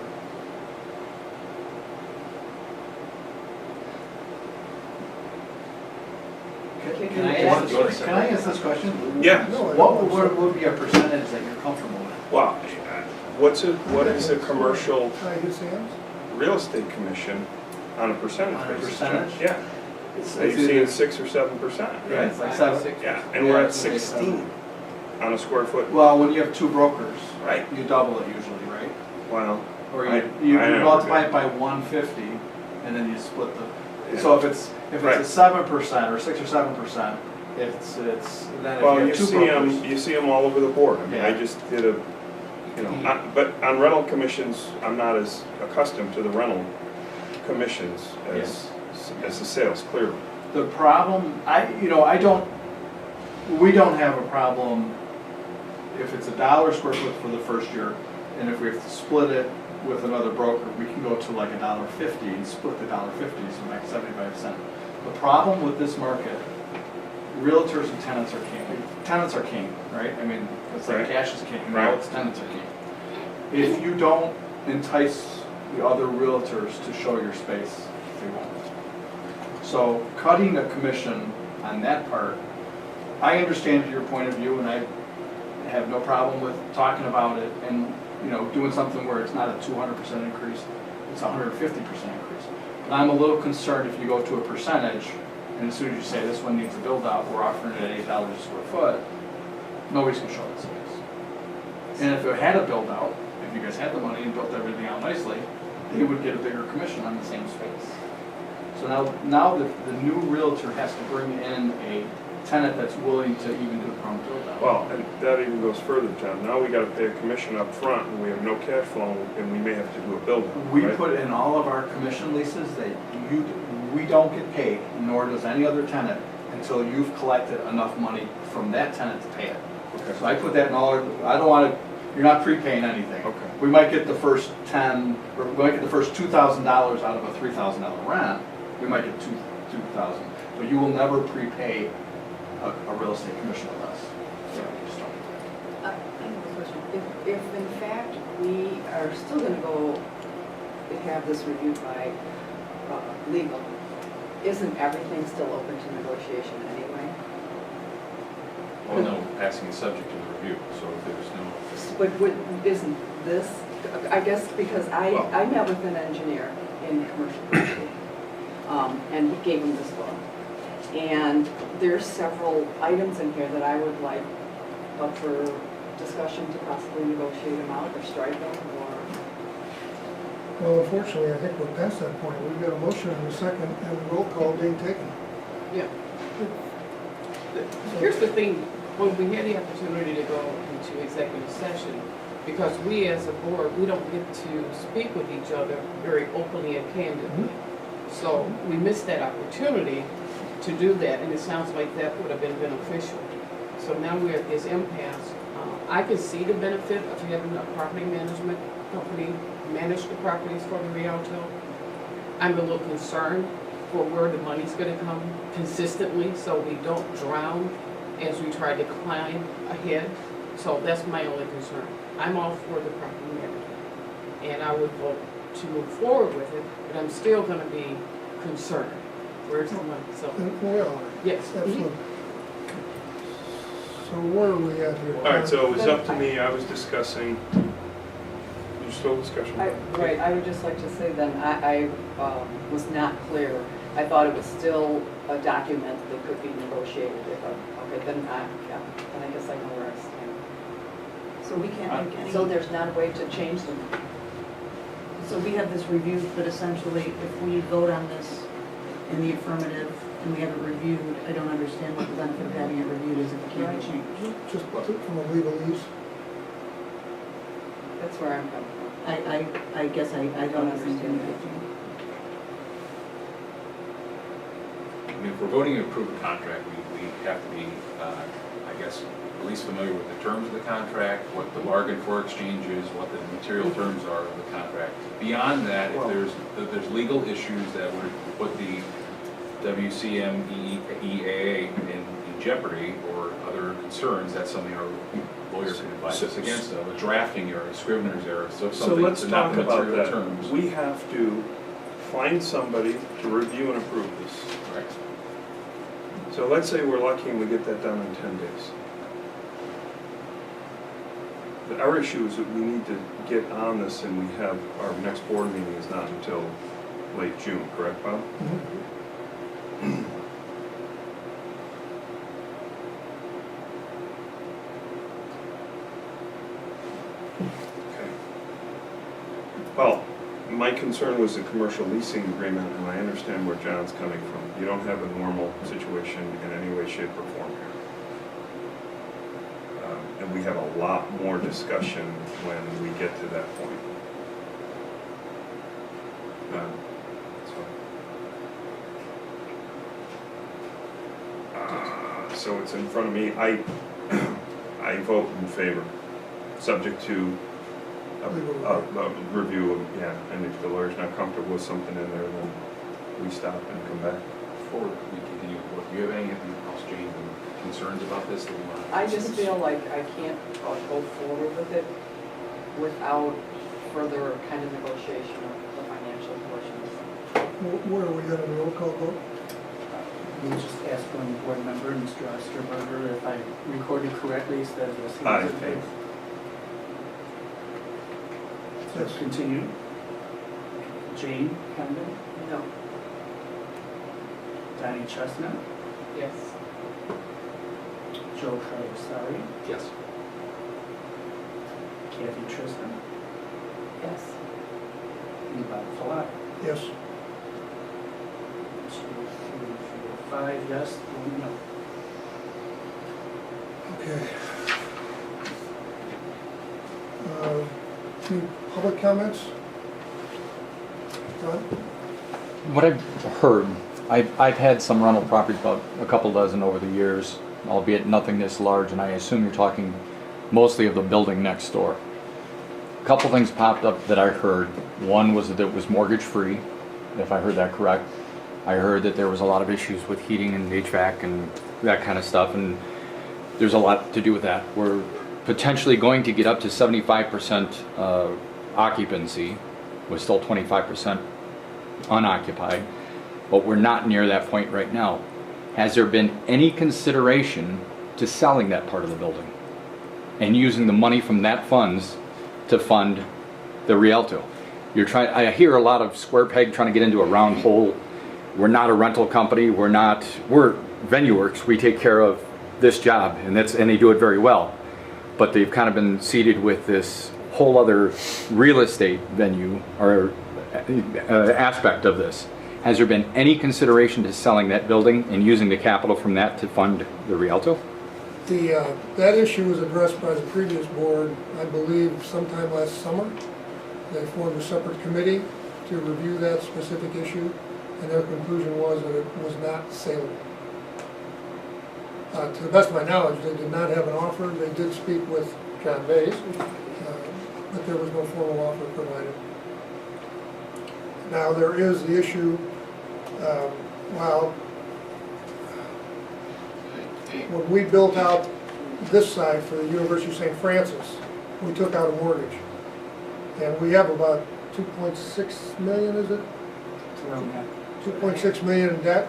Speaker 7: Can I ask this question?
Speaker 3: Yeah.
Speaker 1: No, I
Speaker 7: What
Speaker 1: don't
Speaker 7: would be a percentage that you're comfortable with?
Speaker 3: Well, what is a commercial
Speaker 1: Can I his hands?
Speaker 3: real estate commission on a percentage
Speaker 7: On a
Speaker 3: basis?
Speaker 7: percentage?
Speaker 3: Yeah. Are you seeing 6 or 7%?
Speaker 7: Yeah, it's like 7.
Speaker 3: Yeah, and we're at 16 on a square foot.
Speaker 7: Well, when you have 2 brokers,
Speaker 3: Right.
Speaker 7: you double it usually, right?
Speaker 3: Well,
Speaker 7: Or
Speaker 3: I
Speaker 7: you
Speaker 3: know.
Speaker 7: multipy it by 150, and then you split the,
Speaker 3: Yeah.
Speaker 7: so if it's
Speaker 3: Right.
Speaker 7: a 7% or 6 or 7%, it's, then if
Speaker 3: well,
Speaker 7: you
Speaker 3: you
Speaker 7: have 2
Speaker 3: see
Speaker 7: brokers.
Speaker 3: them, you see them all over the board. I mean, I
Speaker 7: Yeah.
Speaker 3: just did but on rental commissions, I'm not as accustomed to the rental commissions as the sales, clearly.
Speaker 7: The problem, we don't have a problem if it's $1 square foot for the first year, and if we have to split it with another broker, we can go to like $1.50 and split the $1.50, so like 75%. The problem with this market, realtors and tenants are king. Tenants are king, right? I mean, it's like
Speaker 3: Right.
Speaker 7: cash is king,
Speaker 3: Right.
Speaker 7: it's tenants are king. If you don't entice the other realtors to show your space, they won't. So cutting a commission on that part, I understand your point of view, and I have no problem with talking about it and, doing something where it's not a 200% increase, it's a 150% increase. But I'm a little concerned if you go to a percentage, and as soon as you say this one needs a build out, we're offering it at $8 a square foot, nobody's gonna show its space. And if it had a build out, if you guys had the money and built everything out nicely, they would get a bigger commission on the same space. So now the new realtor has to bring in a tenant that's willing to even do a build out.
Speaker 3: Well, and that even goes further, John. Now we gotta pay a commission up front, and we have no cash flow, and we may have to do a build out,
Speaker 7: We
Speaker 3: right?
Speaker 7: put in all of our commission leases that we don't get paid, nor does any other tenant, until you've collected enough money from that tenant to pay it.
Speaker 3: Okay.
Speaker 7: So I put that in all, I don't want to, you're not prepaying anything.
Speaker 3: Okay.
Speaker 7: We might get the first we might get the first $2,000 out of a $3,000 rent, we might get $2,000, but you will never prepay a real estate commission with us. So you just don't.
Speaker 2: I have a question. If in fact we are still gonna go to have this reviewed by legal, isn't everything still open to negotiation anyway?
Speaker 6: Well, no, passing is subject to review, so if there's no,
Speaker 2: Isn't this, I guess because I met with an engineer in the commercial property, and he gave him this book. And there's several items in here that I would like up for discussion to possibly negotiate them out or strike them or.
Speaker 1: Well, unfortunately, I think we're past that point. We've got a motion and a second and a roll call being taken.
Speaker 5: Yeah. Here's the thing, when we had the opportunity to go into executive session, because we as a board, we don't get to speak with each other very openly and candidly. So we missed that opportunity to do that, and it sounds like that would have been beneficial. So now we're at this impasse. I can see the benefit of having a property management company manage the properties for the Rialto. I'm a little concerned for where the money's gonna come consistently, so we don't drown as we try to climb ahead. So that's my only concern. I'm all for the property management, and I would vote to move forward with it, but I'm still gonna be concerned. Where's the money? So,
Speaker 1: And we are,
Speaker 5: yes.
Speaker 1: absolutely. So where are we at here?
Speaker 3: All right, so it was up to me, I was discussing, you still discussing?
Speaker 2: Right, I would just like to say then, I was not clear. I thought it was still a document that could be negotiated. Okay, then I guess I know where I stand.
Speaker 9: So we can't make any.
Speaker 2: So there's not a way to change them.
Speaker 9: So we have this reviewed, but essentially, if we vote on this in the affirmative and we have it reviewed, I don't understand what the benefit of having it reviewed is if it can't be changed.
Speaker 1: Just from a legalese.
Speaker 2: That's where I'm coming from.
Speaker 9: I guess I don't understand that.
Speaker 6: I mean, if we're voting to approve a contract, we have to be, I guess, at least familiar with the terms of the contract, what the bargain for exchange is, what the material terms are of the contract. Beyond that, if there's legal issues that would put the WCMEAA in jeopardy or other concerns, that's something our lawyer can advise us against, a drafting error, a Scrivener's error, so
Speaker 3: So
Speaker 6: something
Speaker 3: let's
Speaker 6: to not
Speaker 3: talk
Speaker 6: the
Speaker 3: about
Speaker 6: material
Speaker 3: that.
Speaker 6: terms.
Speaker 3: We have to find somebody to review and approve this.
Speaker 6: Correct.
Speaker 3: So let's say we're lucky and we get that done in 10 days. But our issue is that we need to get on this, and we have, our next board meeting is not until late June, correct, Bob? Okay. Well, my concern was the commercial leasing agreement, and I understand where John's coming from. You don't have a normal situation in any way, shape, or form here. And we have a lot more discussion when we get to that point. So it's in front of me. I vote in favor, subject to a review of, yeah, and if the lawyer's not comfortable with something in there, then we stop and come back.
Speaker 6: Before we continue, do you have anything else, Jane, concerns about this that you want?
Speaker 2: I just feel like I can't go forward with it without further kind of negotiation of the financial portions.
Speaker 1: Where are we at on the roll call vote?
Speaker 10: We just asked one board member, Mr. Osterberger, if I recorded correctly, he said yes. he
Speaker 3: Aye.
Speaker 10: was in favor. Let's
Speaker 1: Yes.
Speaker 10: continue. Jane Condon,
Speaker 2: No.
Speaker 10: Donnie Chestnut,
Speaker 5: Yes.
Speaker 10: Joe Carvasari,
Speaker 6: Yes.
Speaker 10: Kathy Tristan,
Speaker 2: Yes.
Speaker 10: and Bob Palat.
Speaker 1: Yes.
Speaker 10: 2, 3, 4, 5, yes, 1 no.
Speaker 1: Okay. Any public comments? John?
Speaker 11: What I've heard, I've had some rental properties, about a couple dozen over the years, albeit nothing this large, and I assume you're talking mostly of the building next door. A couple things popped up that I heard. One was that it was mortgage-free, if I heard that correct. I heard that there was a lot of issues with heating and HVAC and that kind of stuff, and there's a lot to do with that. We're potentially going to get up to 75% occupancy, with still 25% unoccupied, but we're not near that point right now. Has there been any consideration to selling that part of the building and using the money from that funds to fund the Rialto. I hear a lot of square peg trying to get into a round hole. We're not a rental company, we're VenueWorks, we take care of this job, and they do it very well. But they've kind of been seeded with this whole other real estate venue or aspect of this. Has there been any consideration to selling that building and using the capital from that to fund the Rialto?
Speaker 1: That issue was addressed by the previous board, I believe sometime last summer. They formed a separate committee to review that specific issue, and their conclusion was that it was not saleable. To the best of my knowledge, they did not have an offer. They did speak with John Bays, but there was no formal offer provided. Now, there is the issue, when we built out this side for the University of St. Francis, we took out a mortgage. And we have about 2.6 million, is it? 2.6 million in debt,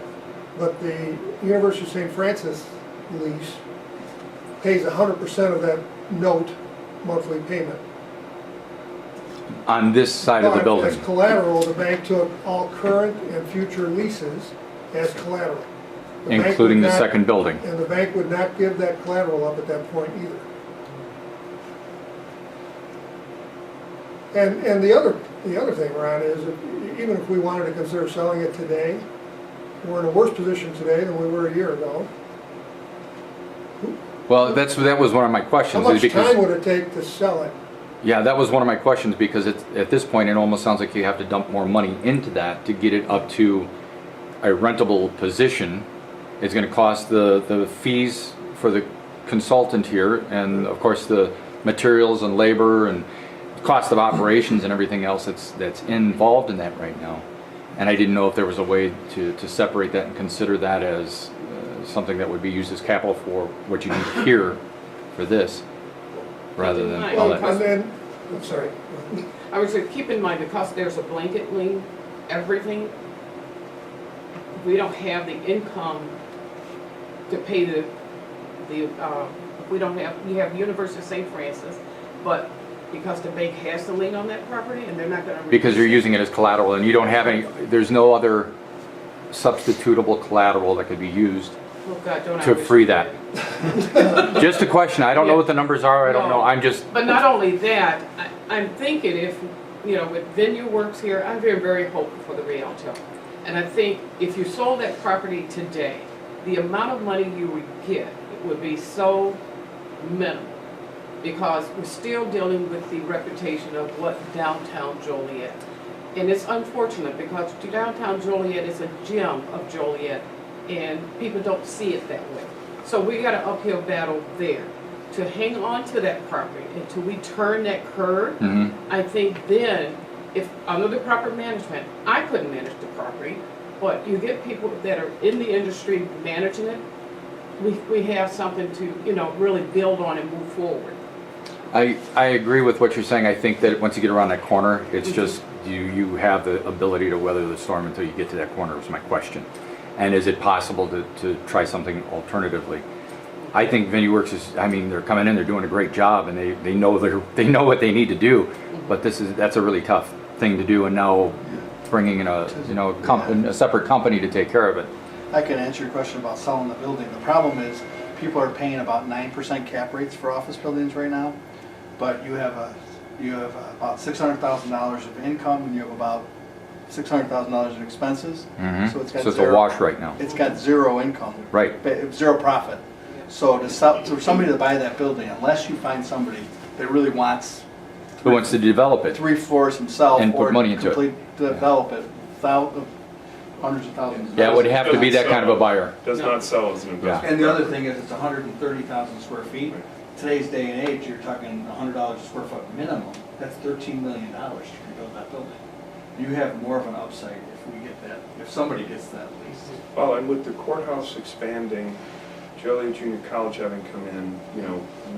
Speaker 1: but the University of St. Francis lease pays 100% of that note monthly payment.
Speaker 11: On this side of the
Speaker 1: But
Speaker 11: building?
Speaker 1: as collateral, the bank took all current and future leases as collateral. The bank
Speaker 11: Including
Speaker 1: would
Speaker 11: the
Speaker 1: not-
Speaker 11: second building?
Speaker 1: And the bank would not give that collateral up at that point either. And the other thing, Ron, is that even if we wanted to consider selling it today, we're in a worse position today than we were a year ago.
Speaker 11: Well, that was one of my
Speaker 1: How
Speaker 11: questions.
Speaker 1: much
Speaker 11: because-
Speaker 1: time would it take to sell it?
Speaker 11: Yeah, that was one of my questions, because at this point, it almost sounds like you have to dump more money into that to get it up to a rentable position. It's gonna cost the fees for the consultant here, and of course, the materials and labor and cost of operations and everything else that's involved in that right now. And I didn't know if there was a way to separate that and consider that as something that would be used as capital for what you need here for this, rather than all that.
Speaker 1: And then, I'm sorry.
Speaker 5: I would say, keep in mind, because there's a blanket lien, everything, we don't have the income to pay we don't have, you have University of St. Francis, but because the bank has the lien on that property, and they're not gonna.
Speaker 11: Because you're using it as collateral, and you don't have any, there's no other substitutable collateral that could be used
Speaker 5: Oh, God, don't I
Speaker 11: to
Speaker 5: wish
Speaker 11: free
Speaker 5: you
Speaker 11: that.
Speaker 5: did.
Speaker 11: Just a question, I don't know what the numbers are, I don't know, I'm just,
Speaker 5: But not only that, I'm thinking if, with VenueWorks here, I'm very, very hopeful for the Rialto. And I think if you sold that property today, the amount of money you would get would be so minimal. Because we're still dealing with the reputation of what downtown Joliet. And it's unfortunate because downtown Joliet is a gem of Joliet, and people don't see it that way. So we got an uphill battle there to hang on to that property until we turn that curve. I think then, if under the proper management, I couldn't manage the property, but you get people that are in the industry managing it, we have something to, really build on and move forward.
Speaker 11: I agree with what you're saying. I think that once you get around that corner, it's just, you have the ability to weather the storm until you get to that corner, was my question. And is it possible to try something alternatively? I think VenueWorks they're coming in, they're doing a great job, and they know what they need to do, but that's a really tough thing to do, and now bringing in a separate company to take care of it.
Speaker 7: I can answer your question about selling the building. The problem is, people are paying about 9% cap rates for office buildings right now, but you have about $600,000 of income, and you have about $600,000 in expenses. So it's got
Speaker 11: So it's
Speaker 7: zero,
Speaker 11: a wash right now.
Speaker 7: It's got zero income.
Speaker 11: Right.
Speaker 7: Zero profit. So for somebody to buy that building, unless you find somebody that really wants
Speaker 11: Who wants to develop it?
Speaker 7: 3 floors himself
Speaker 11: And put
Speaker 7: or
Speaker 11: money into it.
Speaker 7: develop it, hundreds of thousands of
Speaker 11: Yeah, it
Speaker 7: dollars.
Speaker 11: would have to be that kind of a buyer.
Speaker 3: Does not sell as an investment.
Speaker 7: And the other thing is, it's 130,000 square feet. Today's day and age, you're talking $100 a square foot minimum. That's $13 million to rebuild that building. You have more of an upside if we get that, if somebody gets that lease.
Speaker 3: Well, and with the courthouse expanding, Joliet Junior College having come in,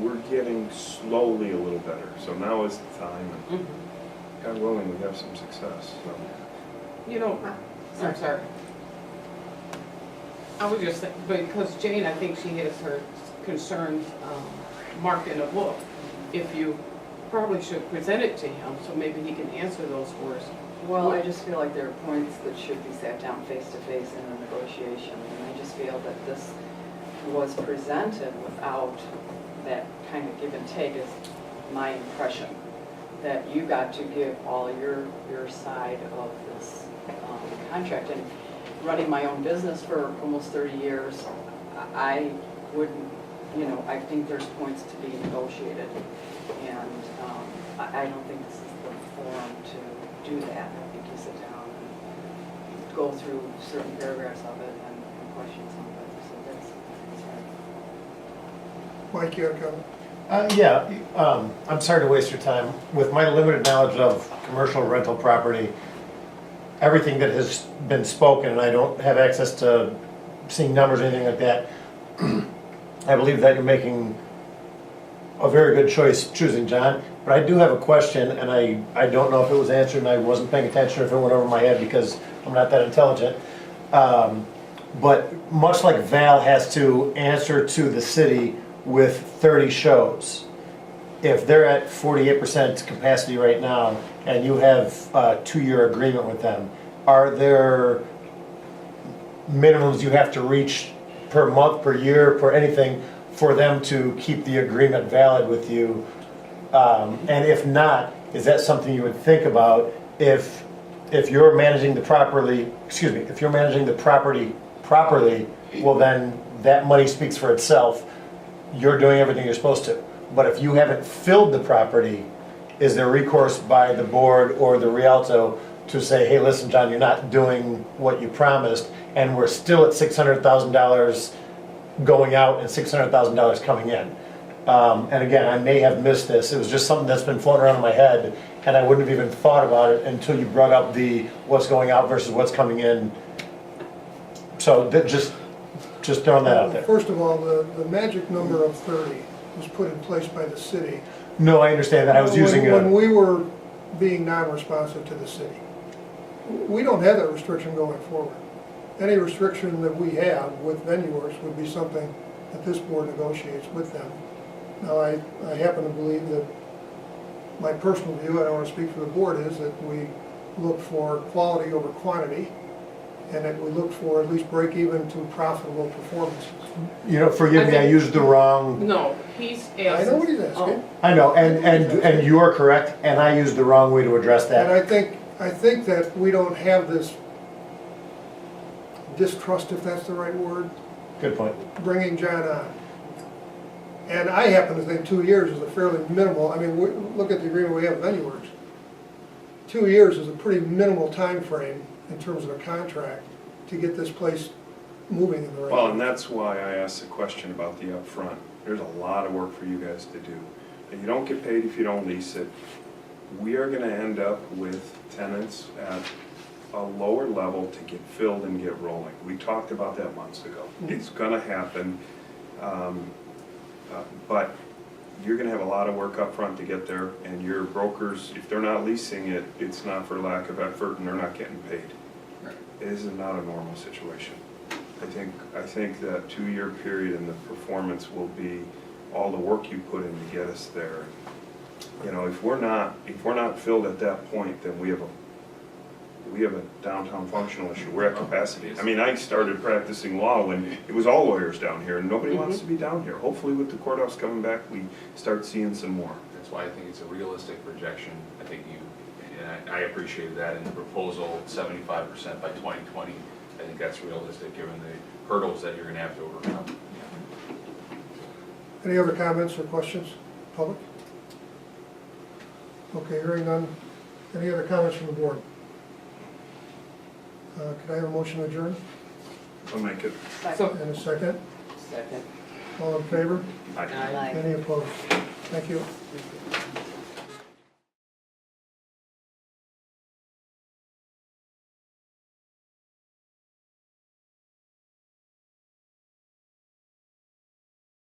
Speaker 3: we're getting slowly a little better. So now is the time, and God willing, we have some success. So.
Speaker 5: I'm sorry. I was just thinking, because Jane, I think she has her concerns marked in a book, if you probably should present it to him, so maybe he can answer those for us.
Speaker 2: Well, I just feel like there are points that should be sat down face to face in a negotiation. And I just feel that this was presented without that kind of give and take is my impression. That you got to give all your side of this contract. And running my own business for almost 30 years, I wouldn't, I think there's points to be negotiated. And I don't think this is the forum to do that. I think you sit down and go through certain paragraphs of it and question some of it. So that's right.
Speaker 1: Mike, you have a comment?
Speaker 12: I'm sorry to waste your time. With my limited knowledge of commercial rental property, everything that has been spoken, and I don't have access to seeing numbers or anything like that, I believe that you're making a very good choice choosing John. But I do have a question, and I don't know if it was answered and I wasn't paying attention, or if it went over my head because I'm not that intelligent. But much like Val has to answer to the city with 30 shows, if they're at 48% capacity right now and you have a 2-year agreement with them, are there minimums you have to reach per month, per year, per anything for them to keep the agreement valid with you? And if not, is that something you would think about if you're managing the property properly, well then that money speaks for itself. You're doing everything you're supposed to. But if you haven't filled the property, is there recourse by the board or the Rialto to say, hey, listen, John, you're not doing what you promised, and we're still at $600,000 going out and $600,000 coming in? And again, I may have missed this. It was just something that's been floating around in my head, and I wouldn't have even thought about it until you brought up the what's going out versus what's coming in. So just throwing that out there.
Speaker 1: First of all, the magic number of 30 was put in place by the city.
Speaker 12: No, I understand that. I was using
Speaker 1: When we were being non-responsive to the city. We don't have that restriction going forward. Any restriction that we have with VenueWorks would be something that this board negotiates with them. Now, I happen to believe that my personal view, I don't want to speak for the board, is that we look for quality over quantity, and that we look for at least break even to profitable performances.
Speaker 12: Forgive me, I used the wrong.
Speaker 5: No, he's asking.
Speaker 1: I know what he's asking.
Speaker 12: I know, and you are correct, and I used the wrong way to address
Speaker 1: And
Speaker 12: that.
Speaker 1: I think that we don't have this distrust, if that's the right word,
Speaker 12: Good point.
Speaker 1: bringing John on. And I happen to think 2 years is a fairly minimal, look at the agreement we have with VenueWorks. 2 years is a pretty minimal time frame in terms of a contract to get this place moving in the right
Speaker 3: Well, and
Speaker 1: direction.
Speaker 3: that's why I asked the question about the upfront. There's a lot of work for you guys to do. And you don't get paid if you don't lease it. We are gonna end up with tenants at a lower level to get filled and get rolling. We talked about that months ago. It's gonna happen. But you're gonna have a lot of work up front to get there, and your brokers, if they're not leasing it, it's not for lack of effort and they're not getting paid. This is not a normal situation. I think that 2-year period and the performance will be all the work you put in to get us there. If we're not filled at that point, then we have a downtown functional issue. We're at capacity. I started practicing law when it was all lawyers down here, and nobody wants to be down here. Hopefully with the courthouse coming back, we start seeing some more.
Speaker 6: That's why I think it's a realistic projection. I think and I appreciated that in the proposal, 75% by 2020. I think that's realistic given the hurdles that you're gonna have to overcome.
Speaker 1: Any other comments or questions, public? Okay, hearing none. Any other comments from the board? Could I have a motion to adjourn?
Speaker 3: I'll make it.
Speaker 5: So,
Speaker 1: And a second?
Speaker 5: second.
Speaker 1: All in favor?
Speaker 3: Aye.
Speaker 2: Aye.
Speaker 1: Any opposed? Thank you.